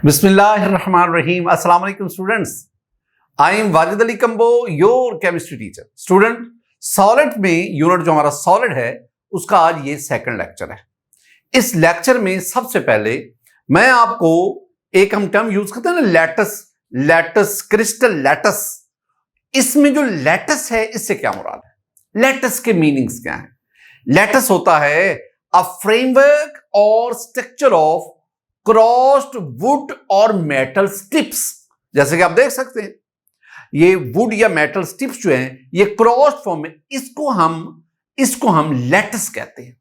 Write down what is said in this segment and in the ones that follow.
Bismillahirrahmanirrahim. Assalamu alaikum students. I am Wajid Ali combo, your chemistry teacher. Student, solid में unit जो हमारा solid है उसका आज ये सेकंड लेक्चर है. इस लेक्चर में सबसे पहले मैं आपको एक हम टर्म यूज करते हैं ना, लैटस, क्रिस्टल लैटस. इसमें जो लैटस है इससे क्या मुराद है, लैटस के मीनिंग्स क्या है. लैटस होता है अ फ्रेमवर्क और स्ट्रक्चर ऑफ क्रॉस्ड वुड और मेटल स्ट्रिप्स. जैसे कि आप देख सकते हैं ये वुड या मेटल स्ट्रिप्स जो हैं ये क्रॉस्ड फॉर्म में, इसको हम लैटिस कहते हैं.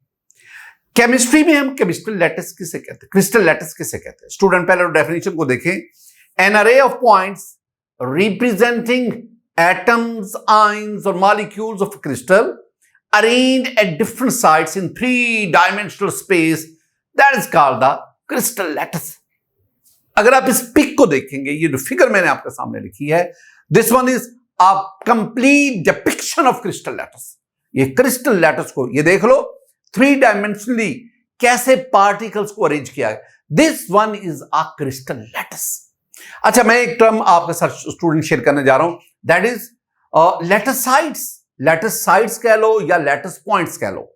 केमिस्ट्री में हम क्रिस्टल लैटिस किसे कहते हैं, क्रिस्टल लैटिस किसे कहते हैं. स्टूडेंट पहले डेफिनेशन को देखें. An array of points representing atoms, ions और molecules of crystal arranged at different sides in 3-dimensional space, that is called the crystal lattice. अगर आप इस पिक को देखेंगे, ये जो फिगर मैंने आपके सामने लिखी है, this one is a complete depiction of crystal lattice. ये क्रिस्टल लैटिस को ये देख लो 3-dimensionally कैसे पार्टिकल्स को अरेंज किया है. This one is a crystal lattice. अच्छा, मैं एक टर्म आपके साथ स्टूडेंट शेयर करने जा रहा हूं, दैट इज लैटिसाइड्स. लैटिसाइड्स कह लो या लैटिस पॉइंट्स कह लो.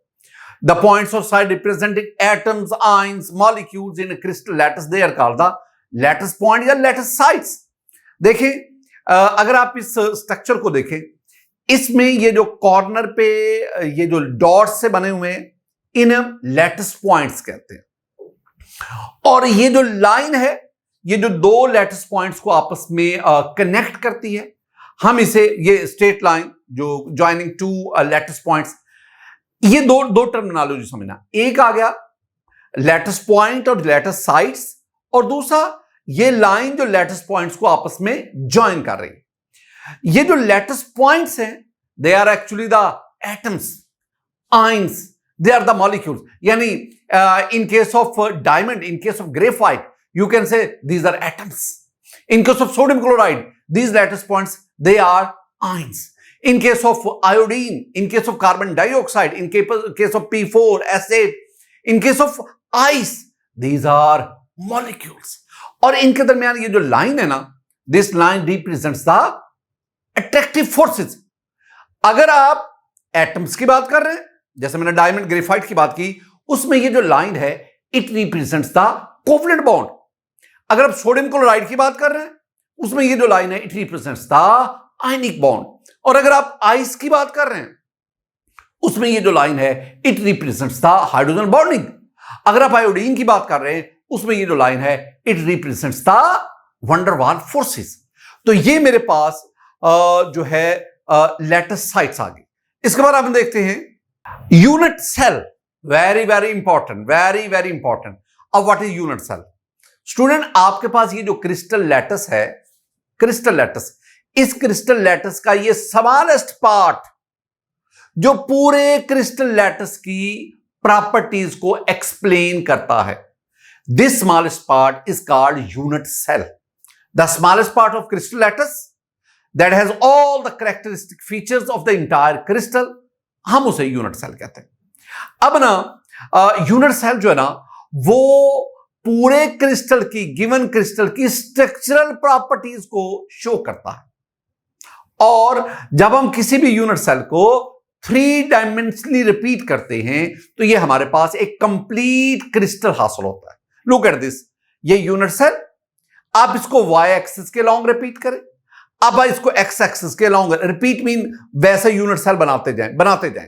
The points of side representing atoms, ions, molecules in a crystal lattice, they are called the lattice point या lattice sites. देखिए, अगर आप इस स्ट्रक्चर को देखें, इसमें ये जो कॉर्नर पे ये जो डॉट्स से बने हुए हैं, इन्हें लैटिस पॉइंट्स कहते हैं. और ये जो लाइन है, ये जो दो लैटिस पॉइंट्स को आपस में कनेक्ट करती है, हम इसे ये स्ट्रेट लाइन जो ज्वाइनिंग टू लैटिस पॉइंट्स, ये दो टर्मिनोलॉजी समझना. एक आ गया लैटिस पॉइंट और लैटिस साइड्स, और दूसरा ये लाइन जो लैटिस पॉइंट्स को आपस में ज्वाइन कर रही है. ये जो लैटिस पॉइंट्स हैं, they are actually the atoms, ions, they are the molecules. यानी in case of diamond, in case of graphite, you can say these are atoms. In case of sodium chloride, these lattice points, they are ions. In case of iodine, in case of carbon dioxide, in case of P4, S8, in case of ice, these are molecules. और इनके दरमियान ये जो line है ना, this line represents the attractive forces. अगर आप atoms की बात कर रहे हैं, जैसे मैंने डायमंड ग्रेफाइट की बात की, उसमें ये जो लाइन है, it represents the covalent bond. अगर आप सोडियम क्लोराइड की बात कर रहे हैं, उसमें ये जो लाइन है, it represents the ionic bond. और अगर आप आइस की बात कर रहे हैं, उसमें ये जो लाइन है, it represents the hydrogen bonding. अगर आप आयोडीन की बात कर रहे हैं, उसमें ये जो लाइन है, इट रिप्रेजेंट्स द वंडर वाल फोर्सेस. तो ये मेरे पास जो है लैटिस साइट्स आ गई. इसके बाद आप देखते हैं unit cell. Very very important, very very important. अब what is unit cell? Student, आपके पास ये जो क्रिस्टल लैटिस है, क्रिस्टल लैटिस, इस क्रिस्टल लैटिस का ये स्मॉलेस्ट पार्ट जो पूरे क्रिस्टल लैटिस की प्रॉपर्टीज को एक्सप्लेन करता है, this smallest part is called unit cell. The smallest part of crystal lattice that has all the characteristic features of the entire crystal, हम उसे यूनिट सेल कहते हैं. अब ना यूनिट सेल जो है ना, वो पूरे क्रिस्टल की, गिवन क्रिस्टल की स्ट्रक्चरल प्रॉपर्टीज को शो करता है. और जब हम किसी भी यूनिट सेल को 3-dimensionally रिपीट करते हैं, तो ये हमारे पास एक कंप्लीट क्रिस्टल हासिल होता है. लुक एट दिस, ये यूनिट सेल, आप इसको y एक्सिस के लॉन्ग रिपीट करें, अब इसको x एक्सिस के लॉन्ग रिपीट, मीन वैसे यूनिट सेल बनाते जाएं,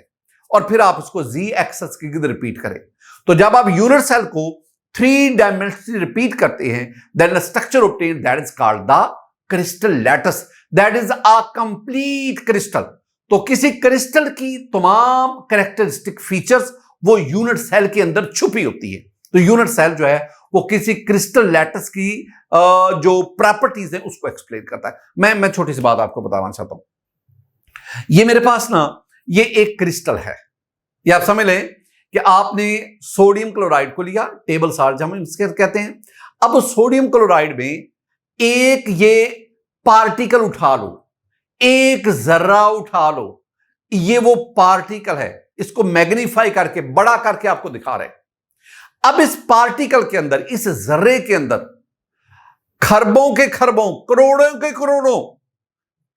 और फिर आप इसको z एक्सिस के गिर्द रिपीट करें. तो जब आप यूनिट सेल को 3-dimensionally रिपीट करते हैं, then the structure obtained, that is called the crystal lattice. That is a complete crystal. तो किसी क्रिस्टल की तमाम कैरेक्टरिस्टिक फीचर्स वो यूनिट सेल के अंदर छुपी होती है. तो यूनिट सेल जो है वो किसी क्रिस्टल लैटिस की जो प्रॉपर्टीज है उसको एक्सप्लेन करता है. मैं छोटी सी बात आपको बताना चाहता हूं. ये मेरे पास ना ये एक क्रिस्टल है, ये आप समझ लें कि आपने सोडियम क्लोराइड को लिया, टेबल साल्ट हम इसके कहते हैं. अब सोडियम क्लोराइड में एक ये पार्टिकल उठा लो, एक जर्रा उठा लो, ये वो पार्टिकल है, इसको मैग्नीफाई करके बड़ा करके आपको दिखा रहे हैं. अब इस पार्टिकल के अंदर, इस जर्रे के अंदर खरबों के खरबों, करोड़ों के करोड़ों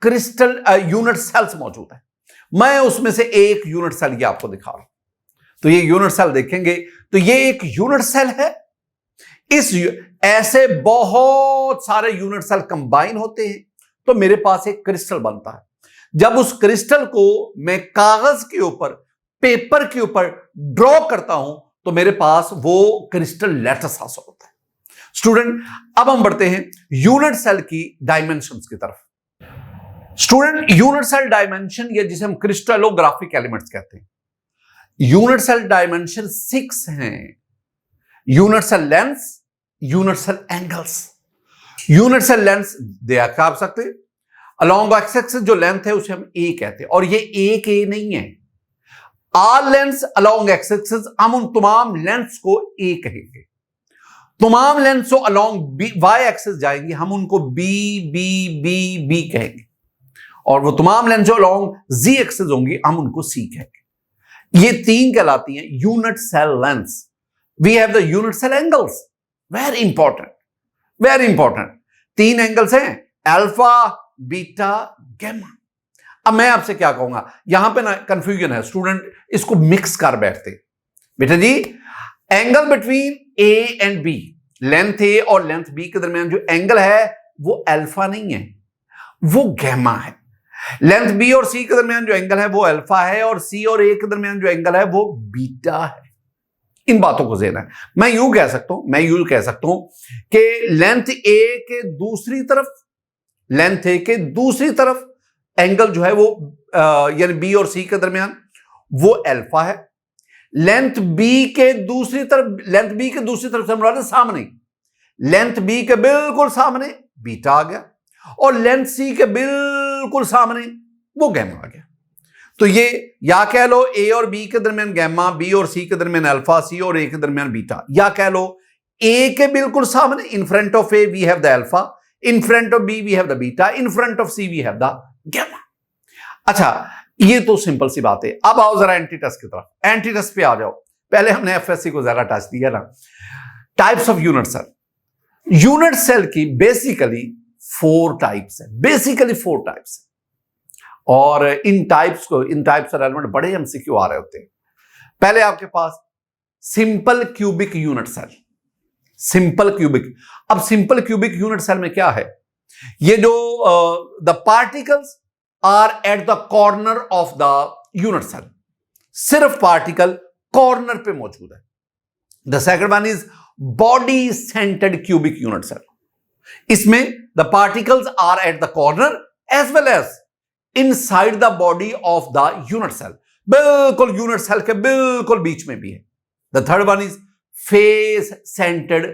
क्रिस्टल यूनिट सेल्स मौजूद है। मैं उसमें से एक यूनिट सेल ये आपको दिखा रहा हूं। तो ये यूनिट सेल देखेंगे तो ये एक यूनिट सेल है। इस ऐसे बहुत सारे यूनिट सेल कंबाइन होते हैं तो मेरे पास एक क्रिस्टल बनता है। जब उस क्रिस्टल को मैं कागज के ऊपर, पेपर के ऊपर ड्रॉ करता हूं तो मेरे पास वो क्रिस्टल लैटिस हासिल होता है। स्टूडेंट, अब हम बढ़ते हैं यूनिट सेल की डायमेंशंस की तरफ। स्टूडेंट, यूनिट सेल डायमेंशन या जिसे हम क्रिस्टलोग्राफिक एलिमेंट्स कहते हैं, यूनिट सेल डायमेंशन 6 हैं। Unit cell length, unit cell angles. Unit cell length देख आप सकते हैं, अलोंग एक्स एक्सिस जो लेंथ है उसे हम ए कहते हैं, और ये एक ए नहीं है। All length along X axis, हम उन तमाम लेंथ्स को ए कहेंगे। तमाम लेंथ्स जो अलोंग वाई एक्सिस जाएंगी हम उनको बी बी बी बी कहेंगे, और वो तमाम लेंथ जो अलोंग जी एक्सिस होंगी हम उनको सी कहेंगे। ये 3 कहलाती हैं unit cell lengths. We have the unit cell angles, very important, very important. 3 angles हैं, अल्फा, बीटा, गैमा। अब मैं आपसे क्या कहूंगा, यहां पे ना कंफ्यूजन है स्टूडेंट, इसको मिक्स कर बैठते बेटा जी। Angle between A and B, length A और लेंथ बी के दरमियान जो एंगल है वो अल्फा नहीं है, वो गैमा है। लेंथ बी और सी के दरमियान जो एंगल है वो अल्फा है, और सी और ए के दरमियान जो एंगल है वो बीटा है। इन बातों को ज़हन है। मैं यूं कह सकता हूं कि लेंथ ए के दूसरी तरफ, लेंथ ए के दूसरी तरफ एंगल जो है वो यानी बी और सी के दरमियान वो अल्फा है। लेंथ बी के दूसरी तरफ से हमारे सामने, लेंथ बी के बिल्कुल सामने बीटा आ गया, और लेंथ सी के बिल्कुल सामने वो गैमा आ गया। तो ये या कह लो ए और बी के दरमियान गैमा, बी और सी के दरमियान अल्फा, सी और ए के दरमियान बीटा, या कह लो ए के बिल्कुल सामने in front of A we have the alpha, in front of B we have the beta, in front of C we have the gamma. अच्छा, ये तो सिंपल सी बात है। अब आओ जरा एंटी टेस्ट की तरफ। एंटी टेस्ट पे आ जाओ। पहले हमने एफएससी को ज्यादा टच दिया ना। Types of unit cell. Unit cell की बेसिकली 4 टाइप्स है, बेसिकली 4 टाइप्स है, और इन टाइप्स से रेलेवेंट बड़े एमसीक्यू आ रहे होते हैं। पहले आपके पास simple cubic unit cell, simple cubic. अब सिंपल क्यूबिक यूनिट सेल में क्या है, ये जो the particles are at the corner of the unit cell, सिर्फ पार्टिकल कॉर्नर पे मौजूद है। The second one is body centred cubic unit cell. इसमें the particles are at the corner as well as inside the body of the unit cell, बिल्कुल unit cell के बिल्कुल बीच में भी है। The third one is face centred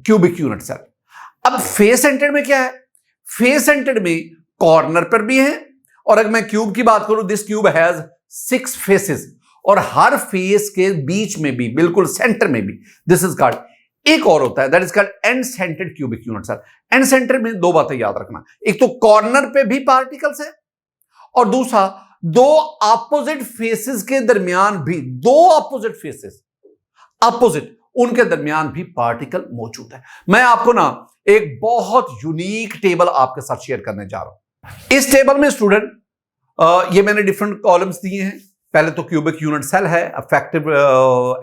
cubic unit cell. अब face centred में क्या है, फेस सेंटर्ड में कॉर्नर पर भी है, और अगर मैं क्यूब की बात करूं, दिस क्यूब हैज 6 फेसेस, और हर फेस के बीच में भी, बिल्कुल सेंटर में भी, दिस इज कॉल्ड। एक और होता है that is called end centred cubic unit cell. End centre में 2 बातें याद रखना, एक तो कॉर्नर पे भी पार्टिकल्स है, और दूसरा 2 ऑपोजिट फेसेस के दरमियान भी, 2 ऑपोजिट फेसेस ऑपोजिट, उनके दरमियान भी पार्टिकल मौजूद है। मैं आपको ना एक बहुत यूनिक टेबल आपके साथ शेयर करने जा रहा हूं। इस टेबल में स्टूडेंट ये मैंने डिफरेंट कॉलम्स दिए हैं। पहले तो क्यूबिक यूनिट सेल है, इफेक्टिव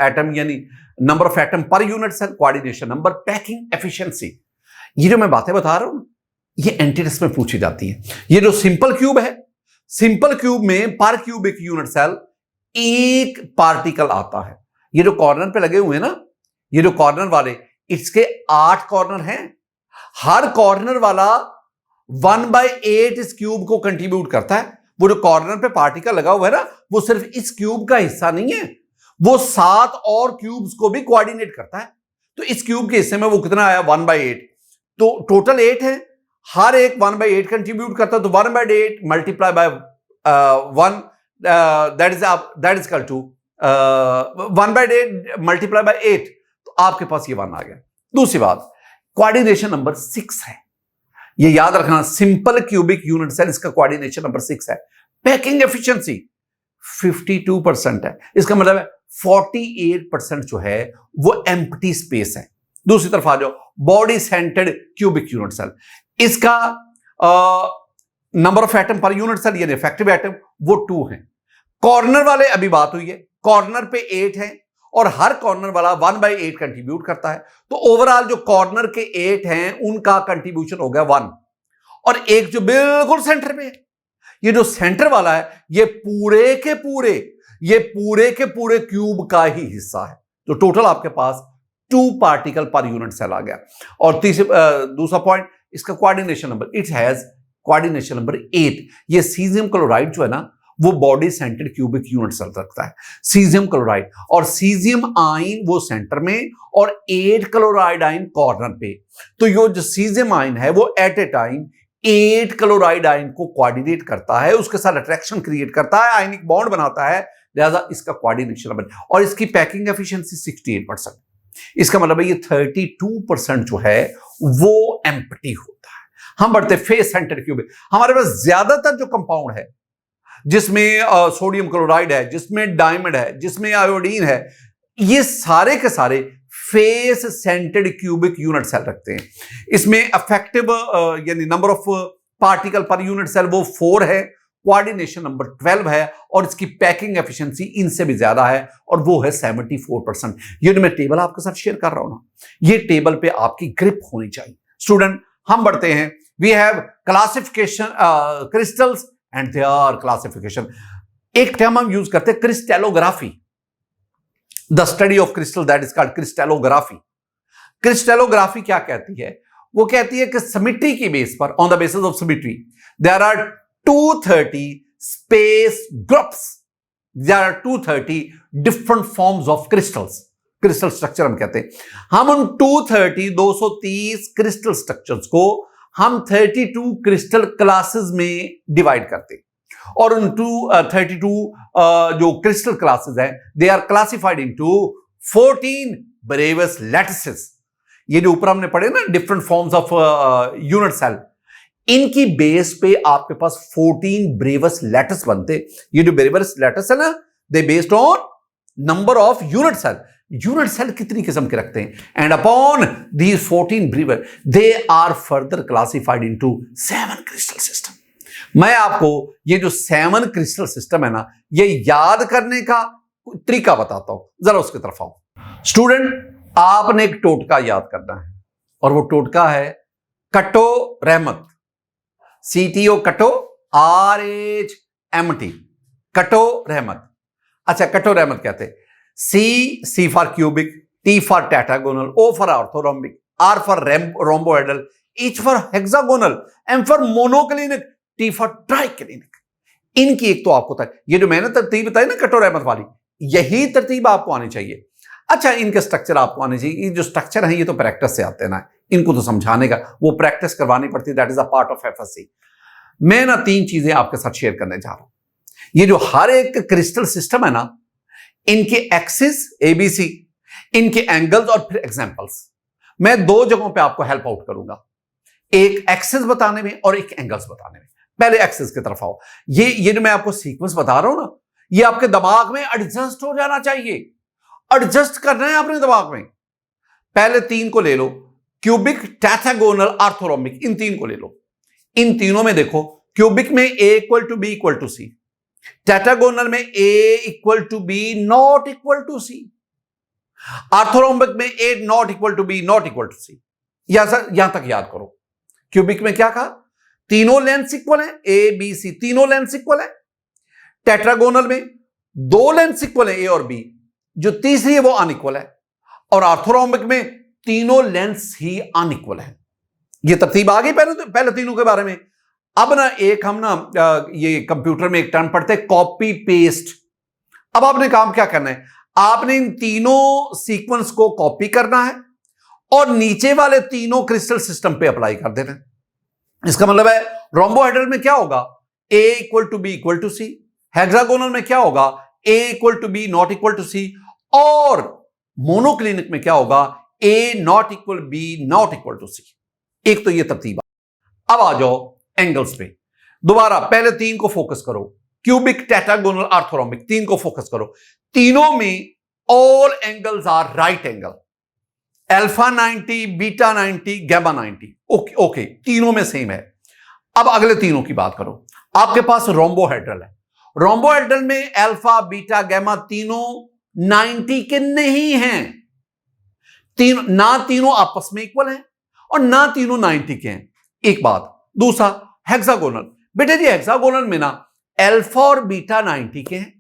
एटम यानी number of atom per unit cell, coordination number, packing efficiency. ये जो मैं बातें बता रहा हूं ये एंटी टेस्ट में पूछी जाती है। ये जो सिंपल क्यूब है, सिंपल क्यूब में पर क्यूबिक यूनिट सेल एक पार्टिकल आता है। ये जो कॉर्नर पे लगे हुए हैं ना, ये जो कॉर्नर वाले, इसके 8 कॉर्नर हैं। हर कॉर्नर वाला 1/8 इस क्यूब को कंट्रीब्यूट करता है। वो जो कॉर्नर पे पार्टिकल लगा हुआ है ना, वो सिर्फ इस क्यूब का हिस्सा नहीं है, वो 7 और क्यूब्स को भी कोऑर्डिनेट करता है। तो इस क्यूब के हिस्से में वो कितना आया, 1/8, तो टोटल 8 है। हर एक 1/8 कंट्रीब्यूट करता है, तो 1/8 multiply by 1 that is equal to 1/8 multiply by 8, तो आपके पास ये 1 आ गया। दूसरी बात, कोऑर्डिनेशन नंबर 6 है, ये याद रखना। सिंपल क्यूबिक यूनिट सेल, इसका कोऑर्डिनेशन नंबर 6 है। पैकिंग एफिशिएंसी 52% है, इसका मतलब है 48% जो है वो एम्प्टी स्पेस है। दूसरी तरफ आ जाओ, body centred cubic unit cell. इसका number of atom per unit cell यानी इफेक्टिव एटम वो 2 हैं। कॉर्नर वाले अभी बात हुई है, कॉर्नर पे 8 है और हर कॉर्नर वाला 1/8 कंट्रीब्यूट करता है, तो ओवरऑल जो कॉर्नर के 8 हैं उनका कंट्रीब्यूशन हो गया 1। और एक जो बिल्कुल सेंटर पे है, ये जो सेंटर वाला है ये पूरे के पूरे क्यूब का ही हिस्सा है। तो टोटल आपके पास 2 पार्टिकल पर यूनिट सेल आ गया। और दूसरा पॉइंट, इसका coordination number, it has coordination number 8। ये सीजियम क्लोराइड जो है ना वो body centred cubic unit cell रखता है, सीजियम क्लोराइड। और सीजियम आयन वो सेंटर में और 8 क्लोराइड आयन कॉर्नर पे। तो ये जो सीजियम आयन है वो at a time 8 chloride ion को कोऑर्डिनेट करता है, उसके साथ अट्रैक्शन क्रिएट करता है, आयनिक बॉन्ड बनाता है, लिहाजा इसका कोऑर्डिनेशन नंबर। और इसकी पैकिंग एफिशिएंसी 68%। इसका मतलब है ये 32% जो है वो एम्प्टी होता है। हम बढ़ते फेस सेंटर्ड क्यूबिक। हमारे पास ज्यादातर जो कंपाउंड है जिसमें सोडियम क्लोराइड है, जिसमें डायमंड है, जिसमें आयोडीन है, ये सारे के सारे face centred cubic unit cell रखते हैं। इसमें इफेक्टिव यानी number of particle per unit cell वो 4 है, कोऑर्डिनेशन नंबर 12 है और इसकी पैकिंग एफिशिएंसी इनसे भी ज्यादा है और वो है 74%। ये जो मैं टेबल आपके साथ शेयर कर रहा हूं ना, ये टेबल पे आपकी ग्रिप होनी चाहिए। स्टूडेंट हम बढ़ते हैं। We have classification crystals and their classification. एक टर्म हम यूज करते हैं crystallography, the study of crystal, that is called crystallography. Crystallography क्या कहती है? वो कहती है कि सिमेट्री की बेस पर, on the basis of symmetry, there are 230 space groups, there are 230 different forms of crystals, crystal structure हम कहते हैं। हम उन 230 क्रिस्टल स्ट्रक्चर्स को हम 32 क्रिस्टल क्लासेस में डिवाइड करते हैं और उन 32 जो क्रिस्टल क्लासेस हैं they are classified into 14 Bravais lattices. ये जो ऊपर हमने पढ़े ना different forms of unit cell, इनकी बेस पे आपके पास 14 ब्रेवस लैटिस बनते। ये जो ब्रेवस लैटिस है ना, they based on number of unit cell. Unit cell कितनी किस्म के रखते हैं, and upon these 14 Bravais they are further classified into 7 crystal system. मैं आपको ये जो 7 क्रिस्टल सिस्टम है ना, ये याद करने का तरीका बताता हूं, जरा उसकी तरफ आओ। स्टूडेंट आपने एक टोटका याद करना है और वो टोटका है कटो रहमत, CTO कटो RHMT, कटो रहमत। अच्छा, कटो रहमत कहते हैं। C for cubic, T for tetragonal, O for orthorhombic, R for rhombohedral, H for hexagonal, M for monoclinic, T for triclinic. इनकी एक तो आपको तक ये जो मैंने तरतीब बताई ना कटो रहमत वाली, यही तरतीब आपको आनी चाहिए। अच्छा, इनके स्ट्रक्चर आपको आने चाहिए। ये जो स्ट्रक्चर है ये तो प्रैक्टिस से आते हैं ना, इनको तो समझाने का वो प्रैक्टिस करवानी पड़ती है, that is a part of FSC। मैं ना 3 चीजें आपके साथ शेयर करने जा रहा हूं। ये जो हर एक क्रिस्टल सिस्टम है ना, इनके एक्सिस ABC, इनके एंगल्स और फिर एग्जांपल्स, मैं 2 जगहों पे आपको हेल्प आउट करूंगा, एक एक्सिस बताने में और एक एंगल्स बताने में। पहले एक्सिस की तरफ आओ। ये जो मैं आपको सीक्वेंस बता रहा हूं ना, ये आपके दिमाग में एडजस्ट हो जाना चाहिए, एडजस्ट करना है अपने दिमाग में। पहले 3 को ले लो, क्यूबिक, टेट्रागोनल, ऑर्थोरोम्बिक, इन 3 को ले लो। इन तीनों में देखो, क्यूबिक में A equal to B equal to C, tetragonal में A equal to B not equal to C, orthorhombic में A not equal to B not equal to C। यहां तक याद करो। क्यूबिक में क्या कहा? तीनों लेंथ इक्वल है, A B C तीनों लेंथ इक्वल है। टेट्रागोनल में 2 लेंथ इक्वल है, A और B, जो तीसरी है वो अनइक्वल है। और ऑर्थोरोम्बिक में तीनों लेंथ्स ही अनइक्वल है। ये तरतीब आ गई पहले तीनों के बारे में। अब ना एक हम ना ये कंप्यूटर में एक टर्म पढ़ते हैं कॉपी पेस्ट। अब आपने काम क्या करना है, आपने इन तीनों सीक्वेंस को कॉपी करना है और नीचे वाले तीनों क्रिस्टल सिस्टम पे अप्लाई कर देना है। इसका मतलब है रोम्बोहेड्रल में क्या होगा, A equal to B equal to C, hexagonal में क्या होगा, A equal to B not equal to C, और मोनोक्लिनिक में क्या होगा, A not equal B not equal to C। एक तो ये तरतीब। अब आ जाओ एंगल्स पे। दोबारा पहले 3 को फोकस करो, क्यूबिक, टेट्रागोनल, ऑर्थोरोम्बिक, 3 को फोकस करो। तीनों में all angles are right angle. Alpha 90, beta 90, gamma 90। Okay okay, तीनों में सेम है। अब अगले तीनों की बात करो। आपके पास रोम्बोहेड्रल है। रोम्बोहेड्रल में अल्फा, बीटा, गैमा तीनों 90 के नहीं हैं। ना तीनों आपस में इक्वल हैं और ना तीनों 90 के हैं। एक बात। दूसरा, हेक्सागोनल। बेटे जी हेक्सागोनल में ना अल्फा और बीटा 90 के हैं,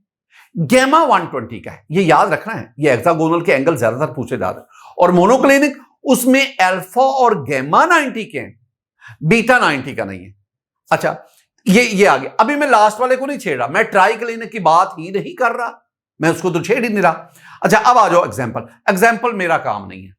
गैमा 120 का है। ये याद रखना है, ये हेक्सागोनल के एंगल ज्यादातर पूछे जाते हैं। और मोनोक्लिनिक, उसमें अल्फा और गैमा 90 के हैं, बीटा 90 का नहीं है। अच्छा, ये आ गया। अभी मैं लास्ट वाले को नहीं छेड़ रहा, मैं ट्राइक्लिनिक की बात ही नहीं कर रहा, मैं उसको तो छेड़ ही नहीं रहा। अच्छा, अब आ जाओ एग्जाम्पल। एग्जाम्पल मेरा काम नहीं है।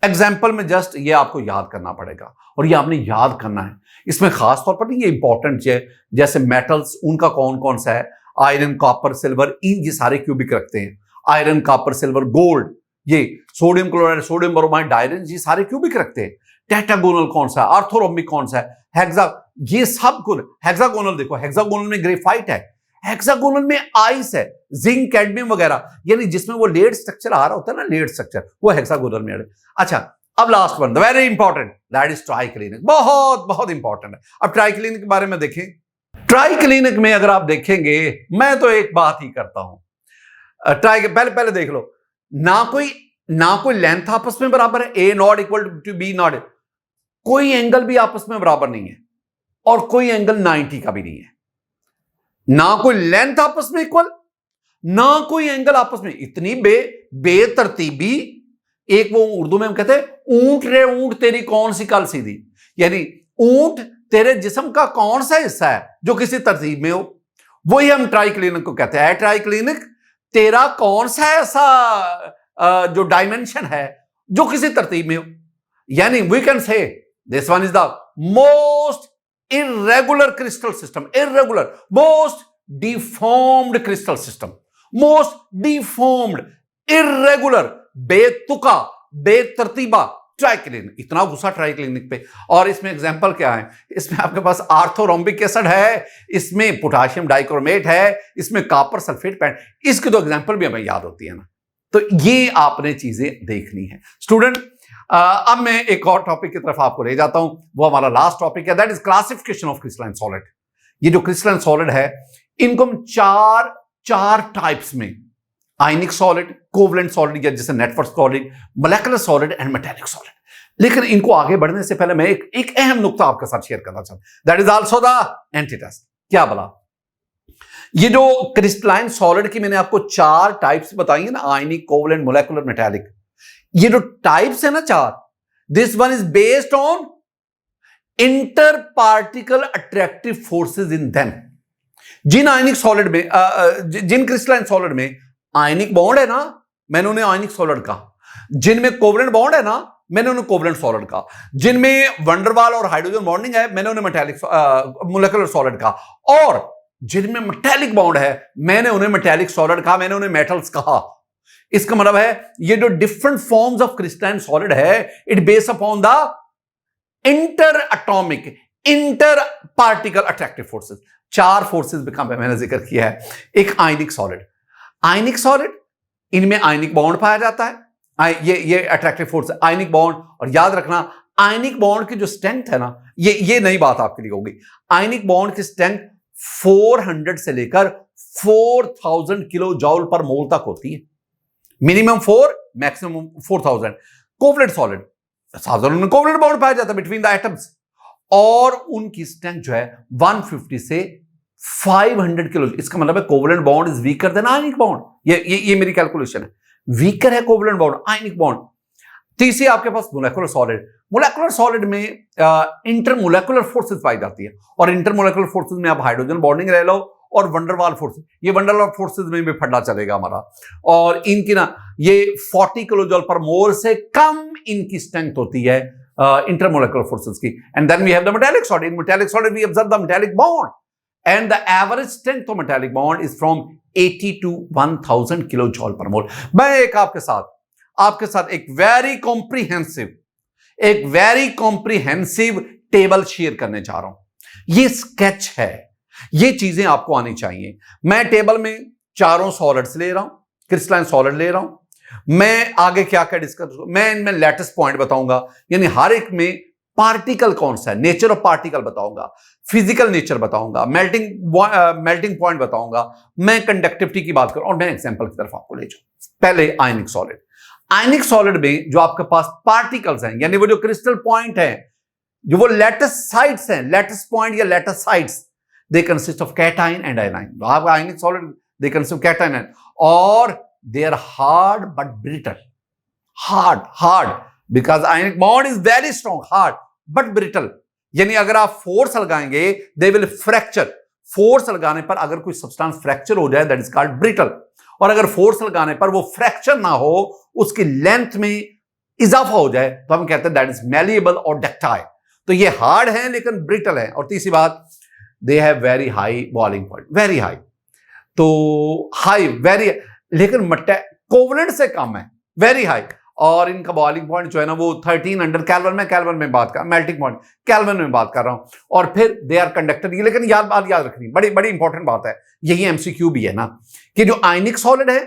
एग्जाम्पल में जस्ट ये आपको याद करना पड़ेगा और ये आपने याद करना है। इसमें खास तौर पर ये इंपॉर्टेंट है, जैसे मेटल्स उनका कौन कौन सा है, आयरन, कॉपर, सिल्वर, इन ये सारे क्यूबिक रखते हैं। आयरन, कॉपर, सिल्वर, गोल्ड, ये sodium chloride, sodium bromide, iron, ये सारे क्यूबिक रखते हैं। टेट्रागोनल कौन सा है, ऑर्थोरोम्बिक कौन सा है, हेक्सा, ये सब कुछ। हेक्सागोनल देखो, हेक्सागोनल में ग्रेफाइट है, हेक्सागोनल में आइस है, जिंक, कैडमियम वगैरह, यानी जिसमें वो लेड स्ट्रक्चर आ रहा होता है ना, लेड स्ट्रक्चर, वो हेक्सागोनल में है। अच्छा, अब last one, very important, that is triclinic. बहुत बहुत इंपॉर्टेंट है। अब ट्राइक्लिनिक के बारे में देखें। ट्राइक्लिनिक में अगर आप देखेंगे, मैं तो एक बात ही करता हूं। पहले देख लो, ना कोई लेंथ आपस में बराबर है, a not equal to b not, कोई एंगल भी आपस में बराबर नहीं है और कोई एंगल 90 का भी नहीं है। ना कोई लेंथ आपस में इक्वल, ना कोई एंगल आपस में। इतनी बेतरतीबी। एक वो उर्दू में हम कहते हैं, ऊंट रे ऊंट तेरी कौन सी कल सीधी, यानी ऊंट तेरे जिस्म का कौन सा हिस्सा है जो किसी तरतीब में हो, वही हम ट्राइक्लिनिक को कहते हैं। ट्राइक्लिनिक तेरा कौन सा ऐसा जो डायमेंशन है जो किसी तरतीब में हो, यानी we can say this one is the most irregular crystal system, irregular, most deformed crystal system, most deformed, irregular, बेतुका, बेतरतीबा ट्राइक्लिनिक। इतना गुस्सा ट्राइक्लिनिक पे। और इसमें एग्जांपल क्या है, इसमें आपके पास आर्थोरोम्बिक एसिड है, इसमें पोटाशियम डाइक्रोमेट है, इसमें कॉपर सल्फेट पैंट, इसकी तो एग्जांपल भी हमें याद होती है ना। तो ये आपने चीजें देखनी है स्टूडेंट। अब मैं एक और टॉपिक की तरफ आपको ले जाता हूं, वो हमारा लास्ट टॉपिक है, that is classification of crystalline solid. ये जो क्रिस्टलाइन सॉलिड है, इनको हम चार टाइप्स में, आयनिक सॉलिड, कोवलेंट सॉलिड या जैसे network solid, molecular solid and metallic solid. लेकिन इनको आगे बढ़ने से पहले मैं एक अहम नुक्ता आपके साथ शेयर करना चाहता हूं, दैट इज आल्सो द एंटीटेस्ट। क्या बोला? ये जो क्रिस्टलाइन सॉलिड की मैंने आपको 4 टाइप्स बताई है ना, आयनिक, कोवलेंट, मोलेकुलर, मेटालिक, ये जो टाइप्स है ना 4, this one is based on inter particle attractive forces in them. जिन आयनिक सॉलिड में जिन क्रिस्टलाइन सॉलिड में आयनिक बॉन्ड है ना, मैंने उन्हें आयनिक सॉलिड कहा। जिनमें कोवलेंट बॉन्ड है ना, मैंने उन्हें कोवलेंट सॉलिड कहा। जिनमें वंडरवाल और हाइड्रोजन बॉन्डिंग है, मैंने उन्हें मेटालिक मोलेकुलर सॉलिड कहा। और जिनमें मेटालिक बॉन्ड है, मैंने उन्हें मेटालिक सॉलिड कहा, मैंने उन्हें मेटल्स कहा। इसका मतलब है ये जो different forms of crystalline solid है, it based upon the interatomic, inter particle attractive forces. 4 forces का मैंने जिक्र किया है। एक आयनिक सॉलिड, आयनिक सॉलिड, इनमें आयनिक बॉन्ड पाया जाता है, ये अट्रैक्टिव फोर्स है, आयनिक बॉन्ड। और याद रखना, आयनिक बॉन्ड की जो स्ट्रेंथ है ना, ये नई बात आपके लिए होगी। आयनिक बॉन्ड की स्ट्रेंथ 400 से लेकर 4000 किलो जॉल पर मोल तक होती है। Minimum 4, maximum 4000। कोवलेंट सॉलिड, साधारण में कोवलेंट बॉन्ड पाया जाता है बिटवीन द एटम्स, और उनकी स्ट्रेंथ जो है 150 से 500 किलो। इसका मतलब है covalent bond is weaker then ionic bond. ये मेरी कैलकुलेशन है, वीकर है कोवलेंट बॉन्ड, आयनिक बॉन्ड। तीसरी आपके पास मोलेकुलर सॉलिड। मोलेकुलर सॉलिड में इंटरमोलेकुलर फोर्सेस पाई जाती है, और इंटरमोलेकुलर फोर्सेस में आप हाइड्रोजन बॉन्डिंग ले लो और वंडरवाल फोर्सेस, ये वंडरवाल फोर्सेस में भी फटना चलेगा हमारा। और इनकी ना ये 40 किलो जॉल पर मोल से कम इनकी स्ट्रेंथ होती है इंटरमोलेकुलर फोर्सेस की। And then we have the metallic solid. In metallic solid we observe the metallic bond, and the average strength of metallic bond is from 80 to 1000 kilo joule per mole. मैं एक आपके साथ एक very comprehensive table share करने जा रहा हूं। ये स्केच है, ये चीजें आपको आनी चाहिए। मैं टेबल में चारों सॉलिड्स ले रहा हूं, क्रिस्टलाइन सॉलिड ले रहा हूं, मैं आगे क्या क्या डिस्कस, मैं इनमें लेटेस्ट पॉइंट बताऊंगा, यानी हर एक में पार्टिकल कौन सा है, नेचर ऑफ पार्टिकल बताऊंगा, फिजिकल नेचर बताऊंगा, मेल्टिंग पॉइंट बताऊंगा, मैं कंडक्टिविटी की बात करूं और मैं एग्जांपल की तरफ आपको ले जाऊं। पहले आयनिक सॉलिड। आयनिक सॉलिड में जो आपके पास पार्टिकल्स हैं, यानी वो जो क्रिस्टल पॉइंट है, जो वो लेटेस्ट साइट्स हैं, लेटेस्ट पॉइंट या lattice sites, they consist of cation and anion. आप ionic solid they consist of cation and, और they are hard but brittle. Hard because ionic bond is very strong, hard but brittle, यानी अगर आप force लगाएंगे they will fracture. Force लगाने पर अगर कोई सब्सटेंस फ्रैक्चर हो जाए दैट इज कॉल्ड ब्रिटल, और अगर फोर्स लगाने पर वो फ्रैक्चर ना हो, उसकी लेंथ में इजाफा हो जाए, तो हम कहते हैं दैट इज मैलिएबल और डक्टाइल। तो ये हार्ड है लेकिन ब्रिटल है। और तीसरी बात, दे have very high boiling point, very high, तो हाई वेरी, लेकिन कोवलेंट से कम है, वेरी हाई, और इनका बॉइलिंग पॉइंट जो है ना वो 1300 केल्विन में बात कर, मेल्टिंग पॉइंट केल्विन में बात कर रहा हूं। और फिर दे आर कंडक्टर, ये लेकिन बात याद रखनी, बड़ी बड़ी इंपॉर्टेंट बात है, यही एमसीक्यू भी है ना, कि जो आयनिक सॉलिड है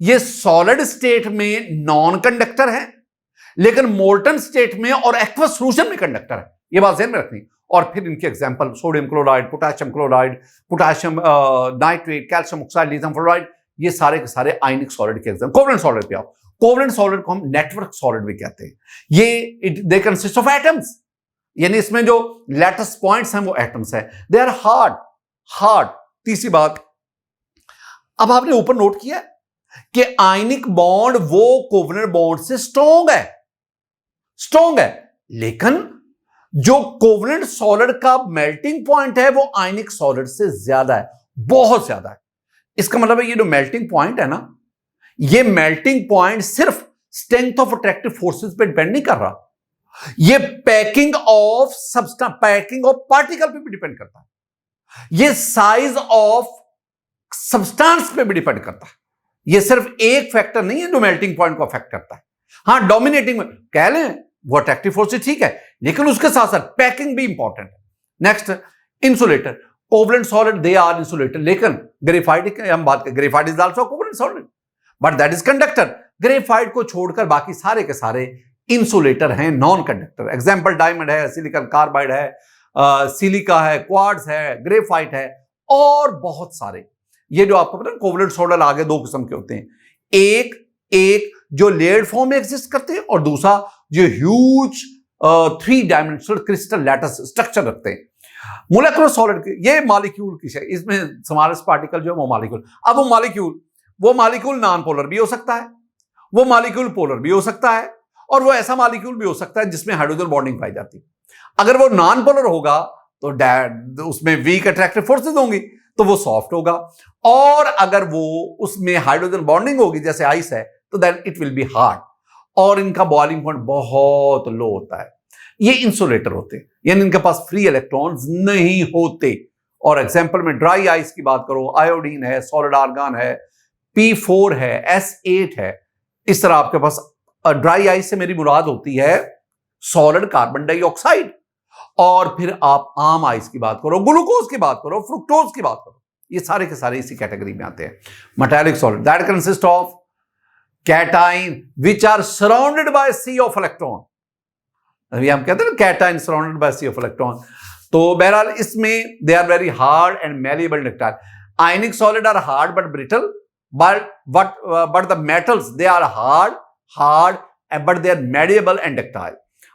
ये सॉलिड स्टेट में नॉन कंडक्टर है, लेकिन मोल्टन स्टेट में और एक्वस सोल्यूशन में कंडक्टर है, ये बात ध्यान में रखनी। और फिर इनके example sodium chloride, potassium chloride, potassium nitrate, calcium oxide, lithium fluoride, ये सारे के सारे आयनिक सॉलिड के एग्जांपल। कोवलेंट सॉलिड पे आओ, कोवलेंट सॉलिड को हम नेटवर्क सॉलिड भी कहते हैं। ये दे कंसिस्ट ऑफ एटम्स, यानी इसमें जो लेटेस्ट पॉइंट्स हैं वो एटम्स हैं, दे आर हार्ड। तीसरी बात, अब आपने ऊपर नोट किया कि आयनिक बॉन्ड वो कोवलेंट बॉन्ड से स्ट्रॉन्ग है, लेकिन जो कोवलेंट सॉलिड का मेल्टिंग पॉइंट है वो आयनिक सॉलिड से ज्यादा है, बहुत ज्यादा है। इसका मतलब है ये जो मेल्टिंग पॉइंट है ना, ये मेल्टिंग पॉइंट सिर्फ स्ट्रेंथ ऑफ अट्रैक्टिव फोर्सेस पे डिपेंड नहीं कर रहा, ये पैकिंग ऑफ पार्टिकल पे भी डिपेंड करता है, ये साइज ऑफ सब्सटेंस पे भी डिपेंड करता है। ये सिर्फ एक फैक्टर नहीं है जो मेल्टिंग पॉइंट को अफेक्ट करता है। हाँ, डोमिनेटिंग कह लें वो अट्रैक्टिव फोर्सेस ठीक है, लेकिन उसके साथ साथ पैकिंग भी इंपॉर्टेंट है। Next, insulator. Covalent solid they are insulator, लेकिन ग्रेफाइट की हम बात करें, graphite is also covalent solid but that is conductor. Graphite को छोड़कर बाकी सारे के सारे इंसुलेटर हैं, नॉन कंडक्टर। एग्जांपल डायमंड है, सिलिकॉन कार्बाइड है, सिलिका है, क्वार्ट्ज है, ग्रेफाइट है, और बहुत सारे। ये जो आपको पता है कोवलेंट सॉलिड आगे दो किस्म के होते हैं, एक जो लेयर्ड फॉर्म में एग्जिस्ट करते हैं, और दूसरा जो huge 3 dimensional crystal lattice structure रखते हैं। मोलेकुलर सॉलिड ये मॉलिक्यूल की है, इसमें स्मॉलेस्ट पार्टिकल जो है वो मॉलिक्यूल। अब वो मॉलिक्यूल नॉन पोलर भी हो सकता है, वो मॉलिक्यूल पोलर भी हो सकता है, और वो ऐसा मॉलिक्यूल भी हो सकता है जिसमें हाइड्रोजन बॉन्डिंग पाई जाती है। अगर वो नॉन पोलर होगा तो उसमें वीक अट्रैक्टिव फोर्सेस होंगी, तो वो सॉफ्ट होगा, और अगर वो उसमें हाइड्रोजन बॉन्डिंग होगी जैसे आइस है, तो then it will be hard, और इनका बॉइलिंग पॉइंट बहुत लो होता है। ये इंसुलेटर होते हैं, यानी इनके पास फ्री इलेक्ट्रॉन्स नहीं होते। और एग्जांपल में ड्राई आइस की बात करो, आयोडीन है, सॉलिड आर्गन है, P4 है, S8 है। इस तरह आपके पास ड्राई आइस से मेरी मुराद होती है सॉलिड कार्बन डाइऑक्साइड, और फिर आप आम आइस की बात करो, ग्लूकोज की बात करो, फ्रुक्टोज की बात करो, ये सारे के सारे इसी कैटेगरी में आते हैं। Metallic solid that consist of cation which are surrounded by sea of electron. अभी हम कहते हैं ना cation surrounded by sea of electron. तो बहरहाल इसमें they are very hard and malleable ductile. Ionic solid are hard but brittle, but the metals they are hard but they are malleable and ductile।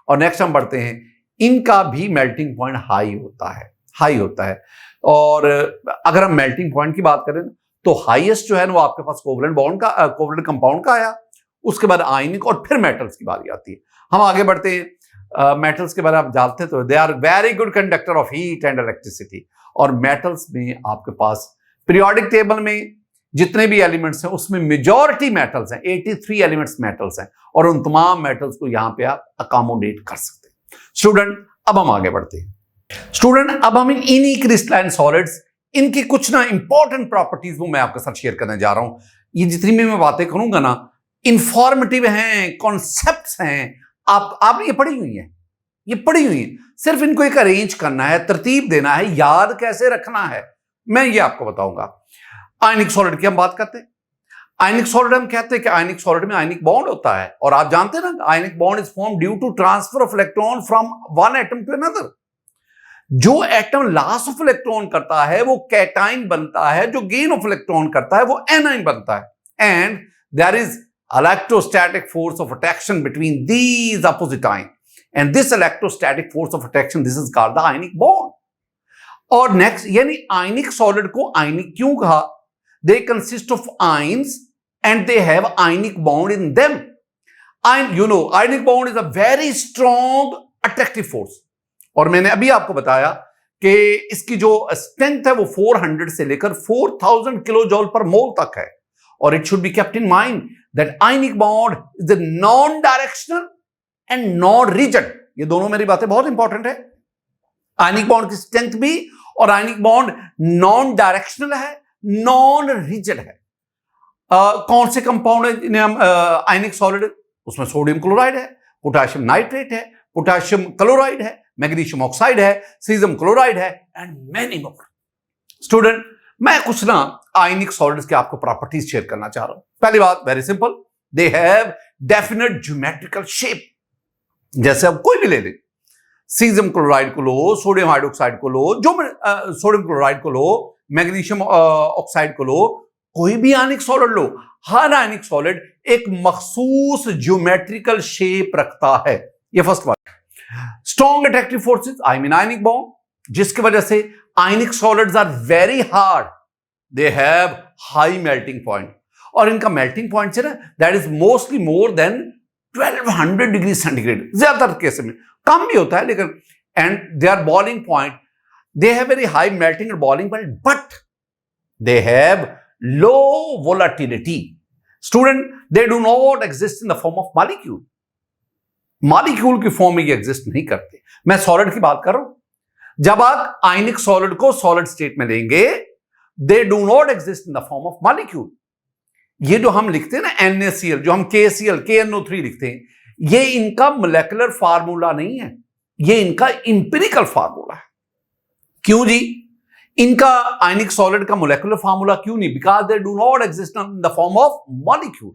और next हम बढ़ते हैं, इनका भी melting point high होता है। और अगर हम मेल्टिंग पॉइंट की बात करें तो हाईएस्ट जो है ना वो आपके पास कोवलेंट कंपाउंड का आया, उसके बाद आयनिक, और फिर मेटल्स की बारी आती है। हम आगे बढ़ते हैं, मेटल्स के बारे में आप जानते हैं तो they are very good conductor of heat and electricity. और मेटल्स में आपके पास पीरियोडिक टेबल में जितने भी एलिमेंट्स हैं उसमें मेजॉरिटी मेटल्स हैं, 83 एलिमेंट्स मेटल्स हैं, और उन तमाम मेटल्स को यहां पे आप अकोमोडेट कर सकते हैं। स्टूडेंट, अब हम आगे बढ़ते हैं। स्टूडेंट, अब हम इन्हीं क्रिस्टलाइन सॉलिड्स, इनकी कुछ ना इंपॉर्टेंट प्रॉपर्टीज वो मैं आपके साथ शेयर करने जा रहा हूं। ये जितनी भी मैं बातें करूंगा ना, इंफॉर्मेटिव हैं, कॉन्सेप्ट्स हैं, आपने ये पढ़ी हुई है, सिर्फ इनको एक अरेंज करना है, तरतीब देना है, याद कैसे रखना है, मैं ये आपको बताऊंगा। आयनिक सॉलिड की हम बात करते हैं। आयनिक सॉलिड हम कहते हैं कि आयनिक सॉलिड में आयनिक बॉन्ड होता है, और आप जानते हैं ना ionic bond is form due to transfer of electron from one atom to another. जो एटम लॉस ऑफ इलेक्ट्रॉन करता है वो कैटाइन बनता है, जो गेन ऑफ इलेक्ट्रॉन करता है वो एनाइन बनता है। And there is electrostatic force of attraction between these opposite ions, and this electrostatic force of attraction, this is called the ionic bond. और नेक्स्ट, यानी आयनिक सॉलिड को आयनिक क्यों कहा? दे consist of ions and they have ionic bond in them. Ionic bond is a very strong attractive force, और मैंने अभी आपको बताया कि इसकी जो स्ट्रेंथ है वो 400 से लेकर 4000 किलो जॉल पर मोल तक है। और it should be kept in mind that ionic bond is the non directional and non rigid. ये दोनों मेरी बातें बहुत इंपॉर्टेंट है। आयनिक बॉन्ड की स्ट्रेंथ भी, और आयनिक बॉन्ड नॉन डायरेक्शनल है, नॉन रिजिड है। कौन से कंपाउंड है आयनिक सॉलिड? उसमें सोडियम क्लोराइड है, पोटेशियम नाइट्रेट है, पोटेशियम क्लोराइड है, मैग्नीशियम ऑक्साइड है, सीजियम क्लोराइड है, एंड मेनी मोर। स्टूडेंट, मैं कुछ ना आयनिक सॉलिड्स के आपको प्रॉपर्टीज शेयर करना चाह रहा हूं। पहली बात very simple, they have definite geometrical shape. जैसे अब कोई भी ले ले, सीजियम क्लोराइड को लो, सोडियम हाइड्रोक्साइड को लो, सोडियम क्लोराइड को लो, मैग्नीशियम ऑक्साइड को लो, कोई भी आयनिक सॉलिड लो, हर आयनिक सॉलिड एक मखसूस ज्योमेट्रिकल शेप रखता है। ये फर्स्ट बात। Strong attractive forces, I mean ionic bond, जिसकी वजह से ionic solids are very hard, they have high melting point, और इनका मेल्टिंग पॉइंट है ना, that is mostly more than 1200 degree centigrade. ज्यादातर केस में कम भी होता है, लेकिन and they are boiling point, they have very high melting and boiling point, but they have low volatility. Student, they do not exist in the form of molecule. Molecule की form में ये exist नहीं करते। मैं solid की बात कर रहा हूं। जब आप आयनिक सॉलिड को सॉलिड स्टेट में लेंगे, दे do not exist in the form of molecule. ये जो हम लिखते हैं ना NaCl, जो हम KCl, KNO3 लिखते हैं, ये इनका मोलेकुलर फार्मूला नहीं है, ये इनका इंपिरिकल फार्मूला है। क्यों जी? इनका आयनिक सॉलिड का मोलेकुलर फार्मूला क्यों नहीं? Because they do not exist in the form of molecule.